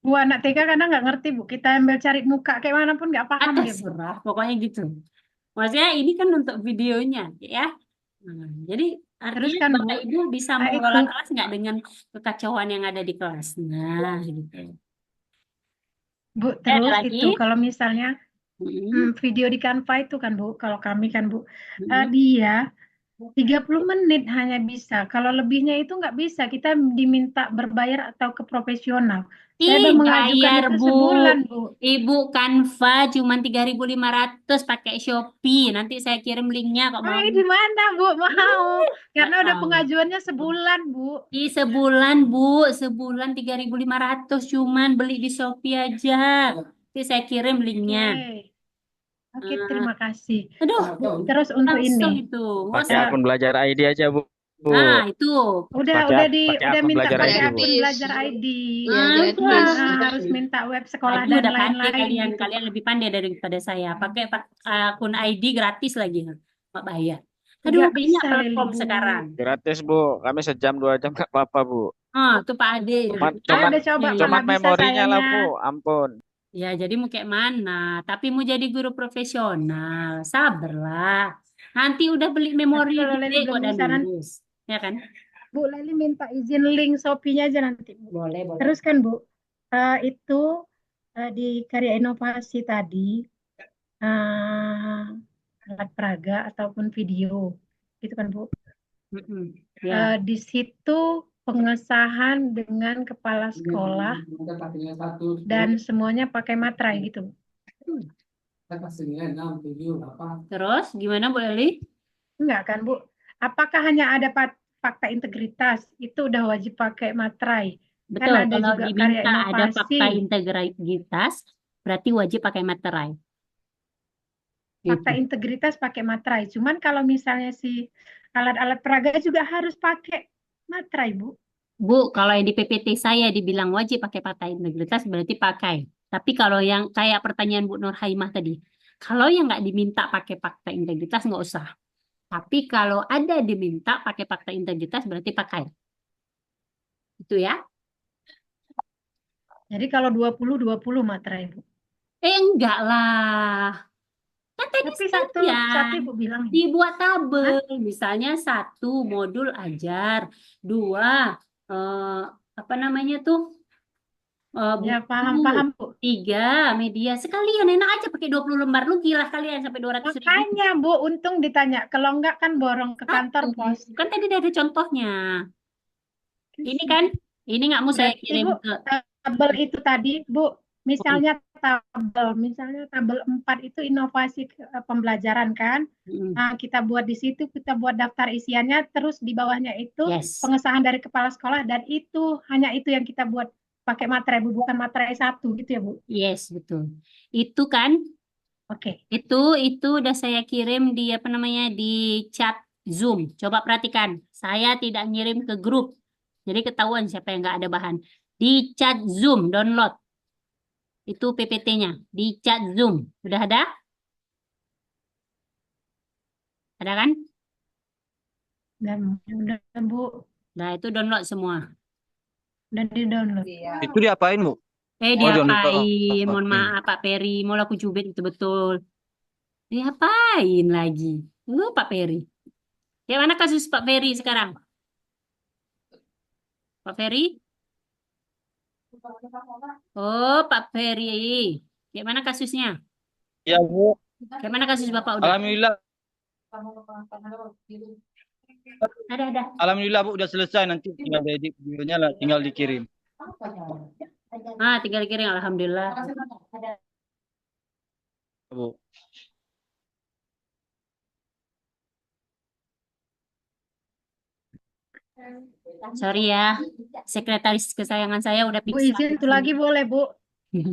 Bu anak TK kadang nggak ngerti Bu, kita ambil cari muka kayak mana pun nggak paham dia Bu. Terserah, pokoknya gitu. Maksudnya ini kan untuk videonya ya. Nah, jadi Terus artinya kan Bu, Bapak Ibu bisa mengelola kelas nggak dengan kekacauan yang ada di kelas. Nah, gitu. Bu, Ada terus lagi? itu kalau misalnya video di Canva itu kan Bu, kalau kami kan Bu, dia 30 menit hanya bisa. Kalau lebihnya itu nggak bisa. Kita diminta berbayar atau ke profesional. Saya mengajukan bayar itu Bu. sebulan Bu. Ibu Canva cuma 3.500 pakai Shopee. Nanti saya kirim linknya kok mau. Di mana Bu? Mau. Karena udah pengajuannya sebulan Bu. Di sebulan Bu, sebulan 3.500 cuman beli di Shopee aja. Nanti saya kirim linknya. Oke, terima kasih. Aduh, Terus untuk langsung ini. itu. Pakai akun belajar ID aja, Bu. Nah, itu. Udah pakai udah akun minta belajar pakai ID, Bu. akun belajar ID. Ya, Harus minta web sekolah Aduh, dan udah pandai lain-lain gitu. kalian lebih pandai daripada saya. Pakai akun ID gratis lagi, nggak bayar. Aduh, Nggak banyak bisa, platform Leli, Bu. sekarang. Gratis, Bu. Kami sejam 2 jam nggak apa-apa, Bu. Tuh Pak Ade. Cuman Ada coba Iya. cuman nggak bisa memorinya lah, sayanya. Bu. Ampun. Ya, jadi mau kayak mana? Tapi mau jadi guru profesional. Sabarlah. Nanti udah beli memori Tapi kalau Leli gede kok belum dan bisa nanti, lulus. Ya kan? Bu, Leli minta izin link Shopee-nya aja nanti. Bu. Boleh. Terus kan Bu, itu Di karya inovasi tadi, alat peraga ataupun video, gitu kan Bu? Ya. Di situ pengesahan dengan kepala sekolah dan semuanya pakai materai gitu. Terus gimana Bu Eli? Enggak kan Bu? Apakah hanya ada fakta integritas itu udah wajib pakai materai? Kan Betul, ada kalau juga karya diminta ada fakta inovasi. integritas, berarti wajib pakai materai. Fakta Gitu. integritas pakai materai. Cuman kalau misalnya si alat-alat peraga juga harus pakai materai, Bu. Bu, kalau yang di PPT saya dibilang wajib pakai fakta integritas, berarti pakai. Tapi kalau yang kayak pertanyaan Bu Nur Haimah tadi, kalau yang nggak diminta pakai fakta integritas, nggak usah. Tapi kalau ada diminta pakai fakta integritas, berarti pakai. Itu ya. Jadi kalau 20 materai, Bu. Enggak lah. Kan tadi Tapi satu sekalian Ibu bilang, dibuat hah? tabel. Misalnya satu modul ajar, dua eh, apa namanya tuh Ya, buku, paham-paham, Bu. tiga media. Sekalian enak aja pakai 20 lembar. Lu gila kalian sampai 200.000. Makanya, Bu, untung ditanya. Kalau enggak kan borong ke kantor Satu. pos. Kan tadi udah ada contohnya. Ini kan, ini nggak mau saya Berarti, kirim Bu, ke. tabel itu tadi, Bu, misalnya tabel 4 itu inovasi pembelajaran kan. Mm, Nah, kita buat di situ, kita buat daftar isiannya, terus di bawahnya itu Yes, pengesahan dari kepala sekolah, dan itu hanya itu yang kita buat pakai materai, Bu, bukan materai satu gitu ya, Bu. yes betul. Itu kan, Oke. itu udah saya kirim di apa namanya di chat Zoom. Coba perhatikan, saya tidak ngirim ke grup, jadi ketahuan siapa yang nggak ada bahan. Di chat Zoom download itu PPT-nya di chat Zoom. Udah ada? Ada kan? Dan udah, Bu, Nah itu download semua. udah di-download. Itu diapain, Bu? Oh, Diapain? Mohon oke. maaf Pak Peri, mau aku cubit itu betul. Diapain lagi? Pak Peri. Gimana kasus Pak Peri sekarang? Pak Peri? Oh, Pak Peri. Gimana kasusnya? Ya, Bu. Gimana kasus Bapak udah? Alhamdulillah, Ada. alhamdulillah Bu udah selesai, nanti tinggal edit videonya lah, tinggal dikirim. Tinggal kirim. Alhamdulillah. Bu. Sorry ya, sekretaris kesayangan saya udah Bu, pingsan. izin satu lagi boleh, Bu? Bu,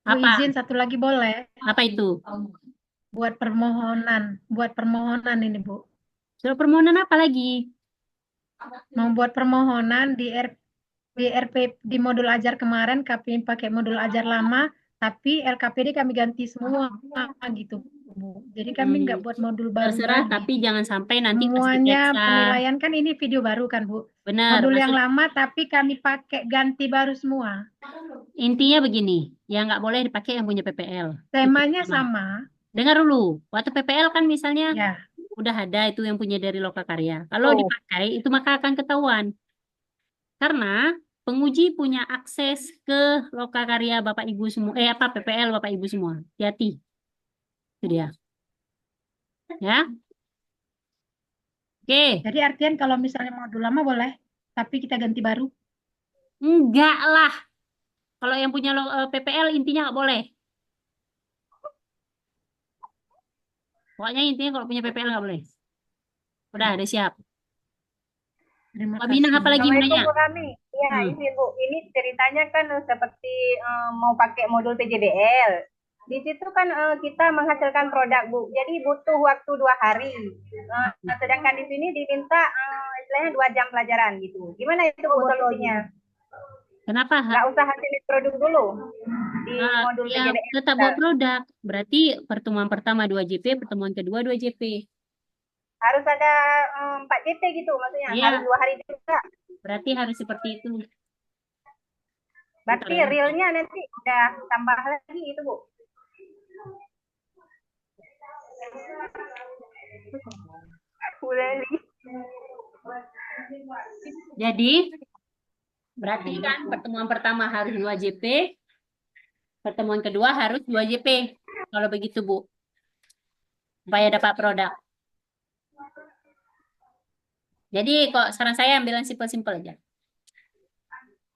Apa? izin satu lagi boleh? Apa itu? Buat permohonan ini, Bu. Surat permohonan apa lagi? Mau buat permohonan di RP di modul ajar kemarin kami pakai modul ajar lama, tapi LKPD kami ganti semua gitu, Bu. Jadi kami nggak buat modul baru Terserah, lagi. tapi jangan sampai nanti pas Semuanya diperiksa. penilaian kan ini video baru kan, Bu. Benar, Modul yang maksud lama tapi kami pakai ganti baru semua. intinya begini, yang nggak boleh dipakai yang punya PPL. Itu Temanya pertama. sama, Dengar dulu, waktu PPL kan misalnya ya. udah ada itu yang punya dari Lokakarya. Kalau dipakai itu maka akan ketahuan. Karena penguji punya akses ke Lokakarya Bapak Ibu semua, PPL Bapak Ibu semua. Hati-hati. Itu dia. Ya. Oke. Jadi artian kalau misalnya modul lama boleh, tapi kita ganti baru. Enggak lah. Kalau yang punya PPL intinya nggak boleh. Pokoknya intinya kalau punya PPL nggak boleh. Udah, ada siap. Terima Mbak Bina kasih. apa lagi mau Assalamualaikum nanya? Bu Rami. Ya, izin Bu. Ini ceritanya kan seperti mau pakai modul PJDL. Di situ kan kita menghasilkan produk Bu. Jadi butuh waktu 2 hari. Sedangkan di sini diminta istilahnya 2 jam pelajaran gitu. Gimana itu Bu solusinya? Kenapa? Nggak usah hasilin produk dulu di modul Ya, PJDL. tetap bawa produk. Berarti pertemuan pertama 2 JP, pertemuan kedua 2 JP. Harus ada 4 JP gitu maksudnya. Iya. Harus 2 hari juga. Berarti harus seperti itu. Berarti Bentar ya. realnya nanti udah tambah lagi itu Bu. Jadi, berarti kan pertemuan pertama harus 2 JP, Pertemuan kedua harus 2 JP. Kalau begitu, Bu. Supaya dapat produk. Jadi kok saran saya ambil yang simpel-simpel aja.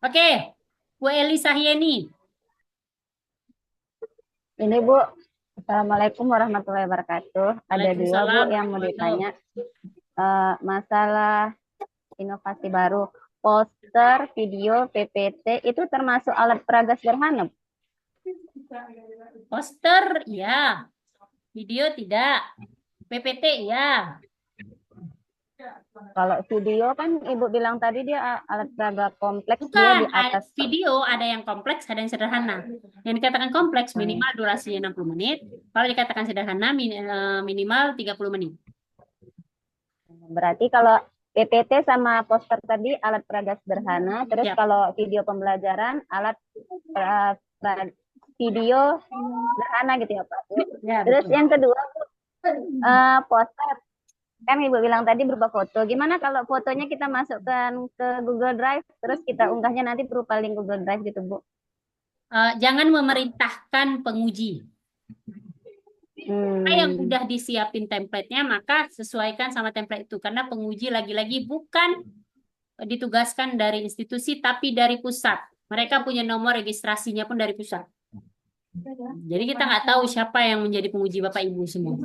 Oke, Bu Elisa Yeni. Ini Bu, Assalamualaikum warahmatullahi wabarakatuh. Ada dua Bu Waalaikumsalam yang mau warahmatullahi ditanya. Masalah inovasi baru. Poster, video, PPT itu termasuk alat peraga sederhana. Poster, ya. Video tidak. PPT, ya. Kalau video kan Ibu bilang tadi dia alat peraga kompleks, dia Bukan, di atas. video ada yang kompleks, ada yang sederhana. Yang dikatakan kompleks minimal durasinya 60 menit. Kalau dikatakan sederhana minimal 30 menit. Berarti kalau PPT sama poster tadi alat peraga sederhana, terus Ya. kalau video pembelajaran alat video sederhana gitu ya Pak. Ya, Terus betul. yang kedua Bu, poster. Kan Ibu bilang tadi berupa foto. Gimana kalau fotonya kita masukkan ke Google Drive, terus kita unggahnya nanti berupa link Google Drive gitu, Bu? Jangan memerintahkan penguji. Apa yang udah disiapin template-nya, maka sesuaikan sama template itu. Karena penguji lagi-lagi bukan ditugaskan dari institusi, tapi dari pusat. Mereka punya nomor registrasinya pun dari pusat. Jadi kita nggak tahu siapa yang menjadi penguji Bapak Ibu semua.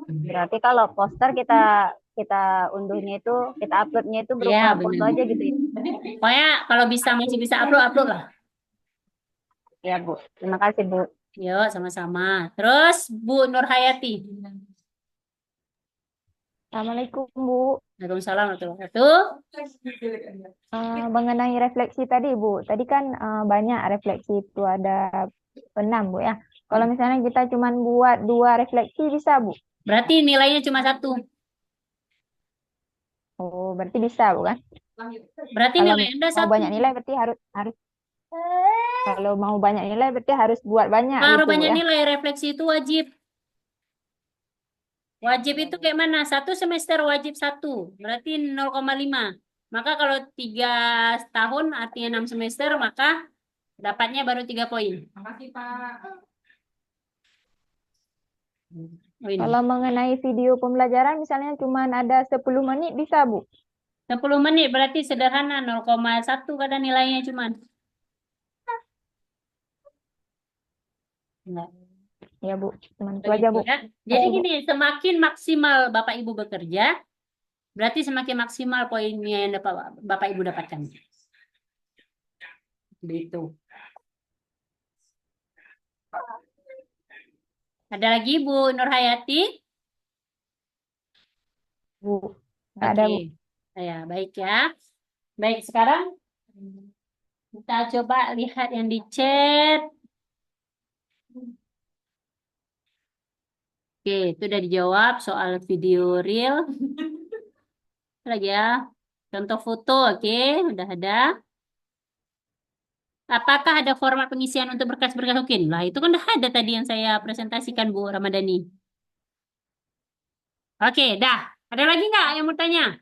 Berarti kalau poster kita unduhnya itu, kita uploadnya itu berupa Ya, foto benar. aja gitu ya? Pokoknya kalau masih bisa upload lah. Ya Bu, terima kasih Bu. Yuk, sama-sama. Terus Bu Nurhayati. Assalamualaikum Bu. Waalaikumsalam warahmatullahi wabarakatuh. Mengenai refleksi tadi Bu, tadi kan banyak refleksi itu ada 6 Bu ya. Kalau misalnya kita cuma buat 2 refleksi bisa Bu? Berarti nilainya cuma 1. Oh berarti bisa Bu kan? Berarti Kalau nilai Anda mau 1. banyak nilai berarti harus kalau mau banyak nilai berarti harus buat banyak Kalau gitu Bu banyak ya. nilai refleksi itu wajib. Wajib itu kayak mana? 1 semester wajib 1. Berarti 0,5. Maka kalau 3 tahun artinya 6 semester, maka dapatnya baru 3 poin. Makasih Pak. Oh, ini. Kalau mengenai video pembelajaran misalnya cuma ada 10 menit bisa Bu? 10 menit berarti sederhana 0,1 kadang nilainya cuman. Enggak. Ya Bu, cuma itu aja Bu. Ya. Jadi gini, semakin maksimal Bapak Ibu bekerja, berarti semakin maksimal poinnya yang Bapak Ibu dapatkan. Begitu. Ada lagi Bu Nurhayati? Bu, nggak ada Bu. Ya, baik ya. Baik, sekarang kita coba lihat yang di chat. Oke, itu udah dijawab soal video real. Lagi ya. Contoh foto, oke, udah ada. Apakah ada format pengisian untuk berkas-berkas UKIN? Lah, itu kan udah ada tadi yang saya presentasikan, Bu Ramadhani. Oke, dah. Ada lagi nggak yang mau tanya?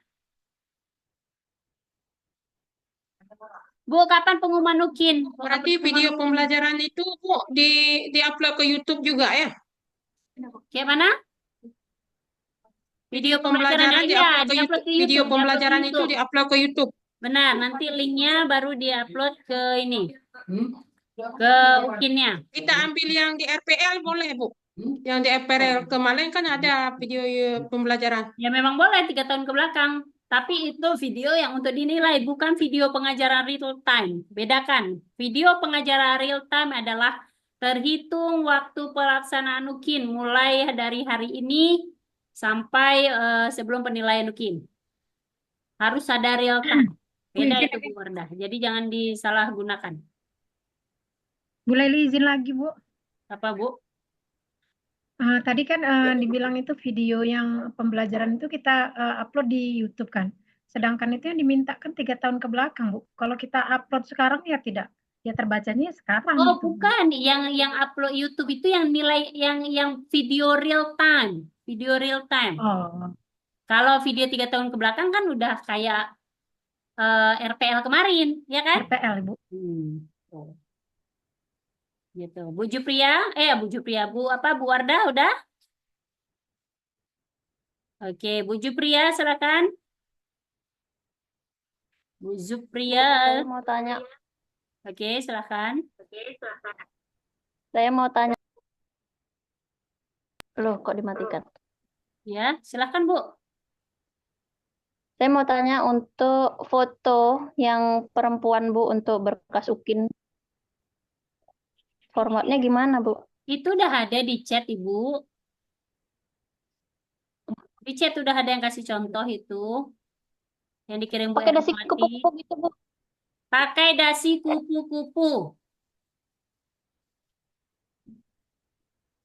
Bu, kapan pengumuman UKIN? Berarti video pembelajaran itu Bu di-upload ke YouTube juga ya? Kayak mana? Video pembelajaran Pembelajaran iya, di-upload ke di-upload ke YouTube. Video YouTube, pembelajaran di-upload ke itu YouTube. di-upload ke YouTube. Benar, nanti linknya baru di-upload ke ini, ke UKIN-nya. Kita ambil yang di RPL boleh Bu? Yang di RPL kemarin kan ada video pembelajaran. Ya memang boleh 3 tahun ke belakang. Tapi itu video yang untuk dinilai, bukan video pengajaran real time. Bedakan. Video pengajaran real time adalah terhitung waktu pelaksanaan UKIN mulai dari hari ini sampai sebelum penilaian UKIN. Harus ada real time. Beda itu Bu Wardah. Jadi jangan disalahgunakan. Boleh izin lagi Bu? Apa Bu? Tadi kan dibilang itu video yang pembelajaran itu kita upload di YouTube kan. Sedangkan itu yang dimintakan 3 tahun ke belakang Bu. Kalau kita upload sekarang ya tidak. Ya terbacanya sekarang Oh, gitu Bu. bukan. Yang upload YouTube itu yang nilai yang video real time. Video real time. Oh, Kalau video 3 tahun ke belakang kan udah kayak RPL kemarin, ya kan? RPL Bu. Hmm. Tuh. Gitu. Bu Jupria, Bu Wardah udah? Oke, Bu Jupria silakan. Bu Jupria. Saya mau tanya, Oke, silakan. saya mau tanya. Loh, kok dimatikan? Ya, silakan Bu. Saya mau tanya untuk foto yang perempuan Bu untuk berkas UKIN. Formatnya gimana Bu? Itu udah ada di chat Ibu. Di chat udah ada yang kasih contoh itu. Yang dikirim Bu Pakai dasi Ermawati. kupu-kupu gitu Bu. Pakai dasi kupu-kupu.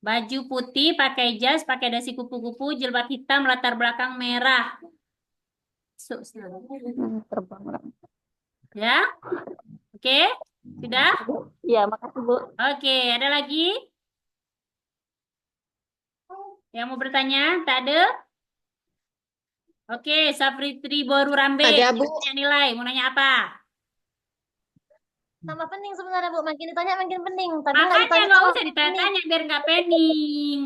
Baju putih, pakai jas, pakai dasi kupu-kupu, jilbab hitam, latar belakang merah. Terbang. Ya? Oke? Sudah? Ya, makasih Bu. Oke, ada lagi? Yang mau bertanya? Tak ada? Oke, Safritri Boru Rambe. Ada, Bu. Tanya nilai. Mau nanya apa? Tambah pening sebenarnya Bu. Makin ditanya makin pening. Tapi nggak Makanya ditanya nggak sama usah pening. ditanya-tanya biar nggak pening.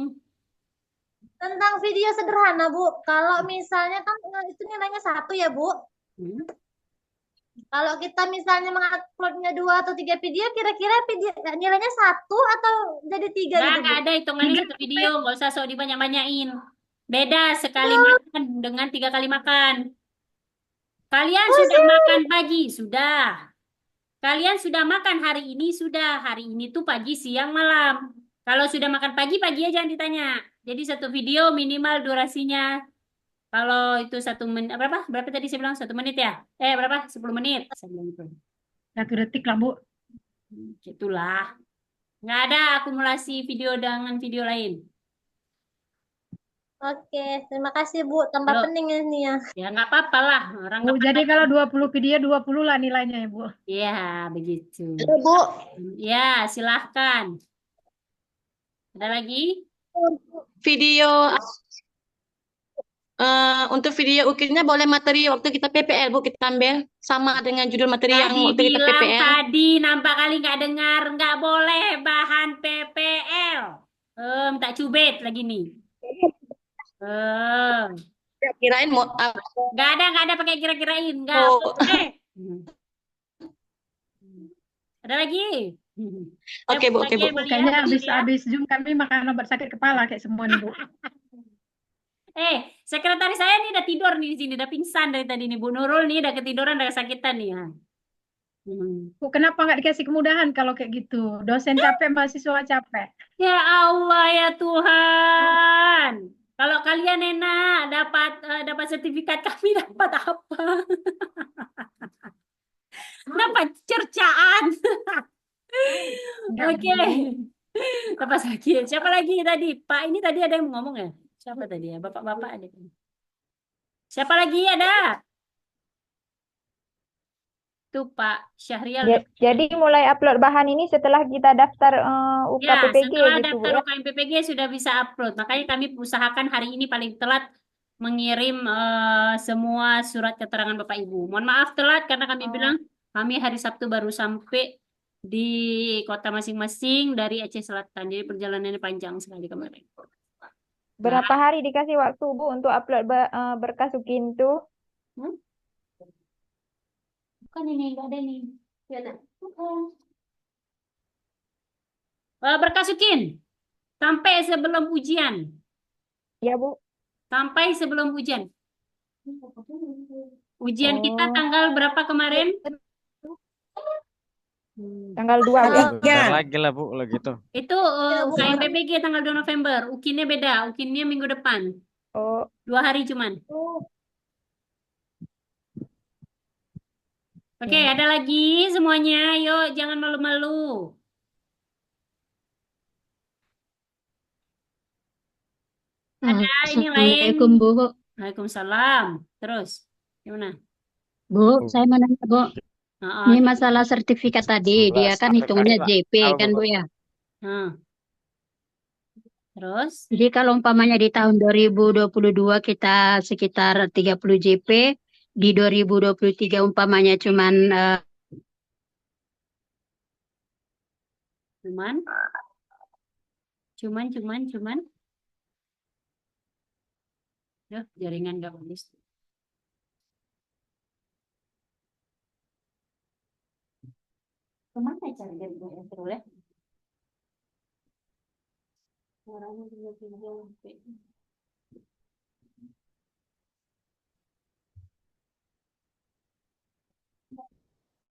Tentang video sederhana Bu. Kalau misalnya kan itu nilainya 1 ya Bu. Kalau kita misalnya menguploadnya 2 atau 3 video, kira-kira video nilainya 1 atau jadi 3 gitu Bu? Nggak ada hitungannya satu video. Nggak usah sok dibanyak-banyakin. Beda sekali makan dengan 3 kali makan. Kalian sudah makan pagi? Sudah. Kalian sudah makan hari ini? Sudah. Hari ini tuh pagi, siang, malam. Kalau sudah makan pagi, pagi aja jangan ditanya. Jadi satu video minimal durasinya. Kalau itu 1 menit, berapa? Berapa tadi saya bilang? 1 menit ya? Berapa? 10 menit. Saya bilang gitu. 1 detik lah Bu. Itulah. Nggak ada akumulasi video dengan video lain. Oke, terima kasih Bu. Tambah Loh. pening ini ya. Ya nggak apa-apa lah. Orang Bu, nggak jadi apa-apa. kalau 20 video 20 lah nilainya ya Bu. Iya, begitu. Bu, Ya, silahkan. Ada lagi? video untuk video UKIN-nya boleh materi waktu kita PPL Bu kita ambil sama dengan judul materi yang Tadi waktu kita bilang PPL. tadi, nampak kali nggak dengar, nggak boleh bahan PPL. Tak cubit lagi nih. Kirain mau Nggak ada pakai kira-kirain, nggak Oh. boleh. Ada lagi? Oke, Bu, oke, Bu. Kayaknya habis Zoom kami makan obat sakit kepala kayak semua nih Bu. Sekretaris saya nih udah tidur nih di sini, udah pingsan dari tadi nih. Bu Nurul nih udah ketiduran, udah kesakitan nih ya. Bu, kenapa nggak dikasih kemudahan kalau kayak gitu? Dosen capek, mahasiswa capek. Ya Allah ya Tuhan. Kalau kalian enak dapat sertifikat, kami dapat apa? Dapat cercaan. Oke. Dapat sakit. Siapa lagi tadi? Pak ini tadi ada yang mau ngomong ya? Siapa tadi ya? Bapak-bapak ada. Siapa lagi ada? Tuh Pak Syahrial. Jadi mulai upload bahan ini setelah kita daftar UKPPG setelah gitu Bu daftar ya. UKM PPG sudah bisa upload. Makanya kami usahakan hari ini paling telat mengirim semua surat keterangan Bapak Ibu. Mohon maaf telat karena kami bilang kami hari Sabtu baru sampai di kota masing-masing dari Aceh Selatan. Jadi perjalanannya panjang sekali kemarin. Berapa hari dikasih waktu Bu untuk upload berkas UKIN tuh? Bukan ini, enggak ada ini. Berkas UKIN sampai sebelum ujian. Ya Bu. Sampai sebelum ujian. Ujian kita tanggal berapa kemarin? Tanggal 2 ya. Bentar lagi lah Bu, kalau gitu. Itu UKM PPG tanggal 2 November. UKIN-nya beda. UKIN-nya minggu depan. 2 hari cuman. Oke, ada lagi semuanya. Yuk, jangan malu-malu. Ada ini lain. Assalamualaikum Bu. Waalaikumsalam. Terus, gimana? Bu, saya mau nanya Bu. Ini masalah sertifikat tadi, dia kan hitungannya JP kan Bu ya. Terus? Jadi kalau umpamanya di tahun 2022 kita sekitar 30 JP, di 2023 umpamanya cuman Cuman. Ya, jaringan nggak bagus. Kemana charger gue ya, terus ya? Orangnya juga tinggal.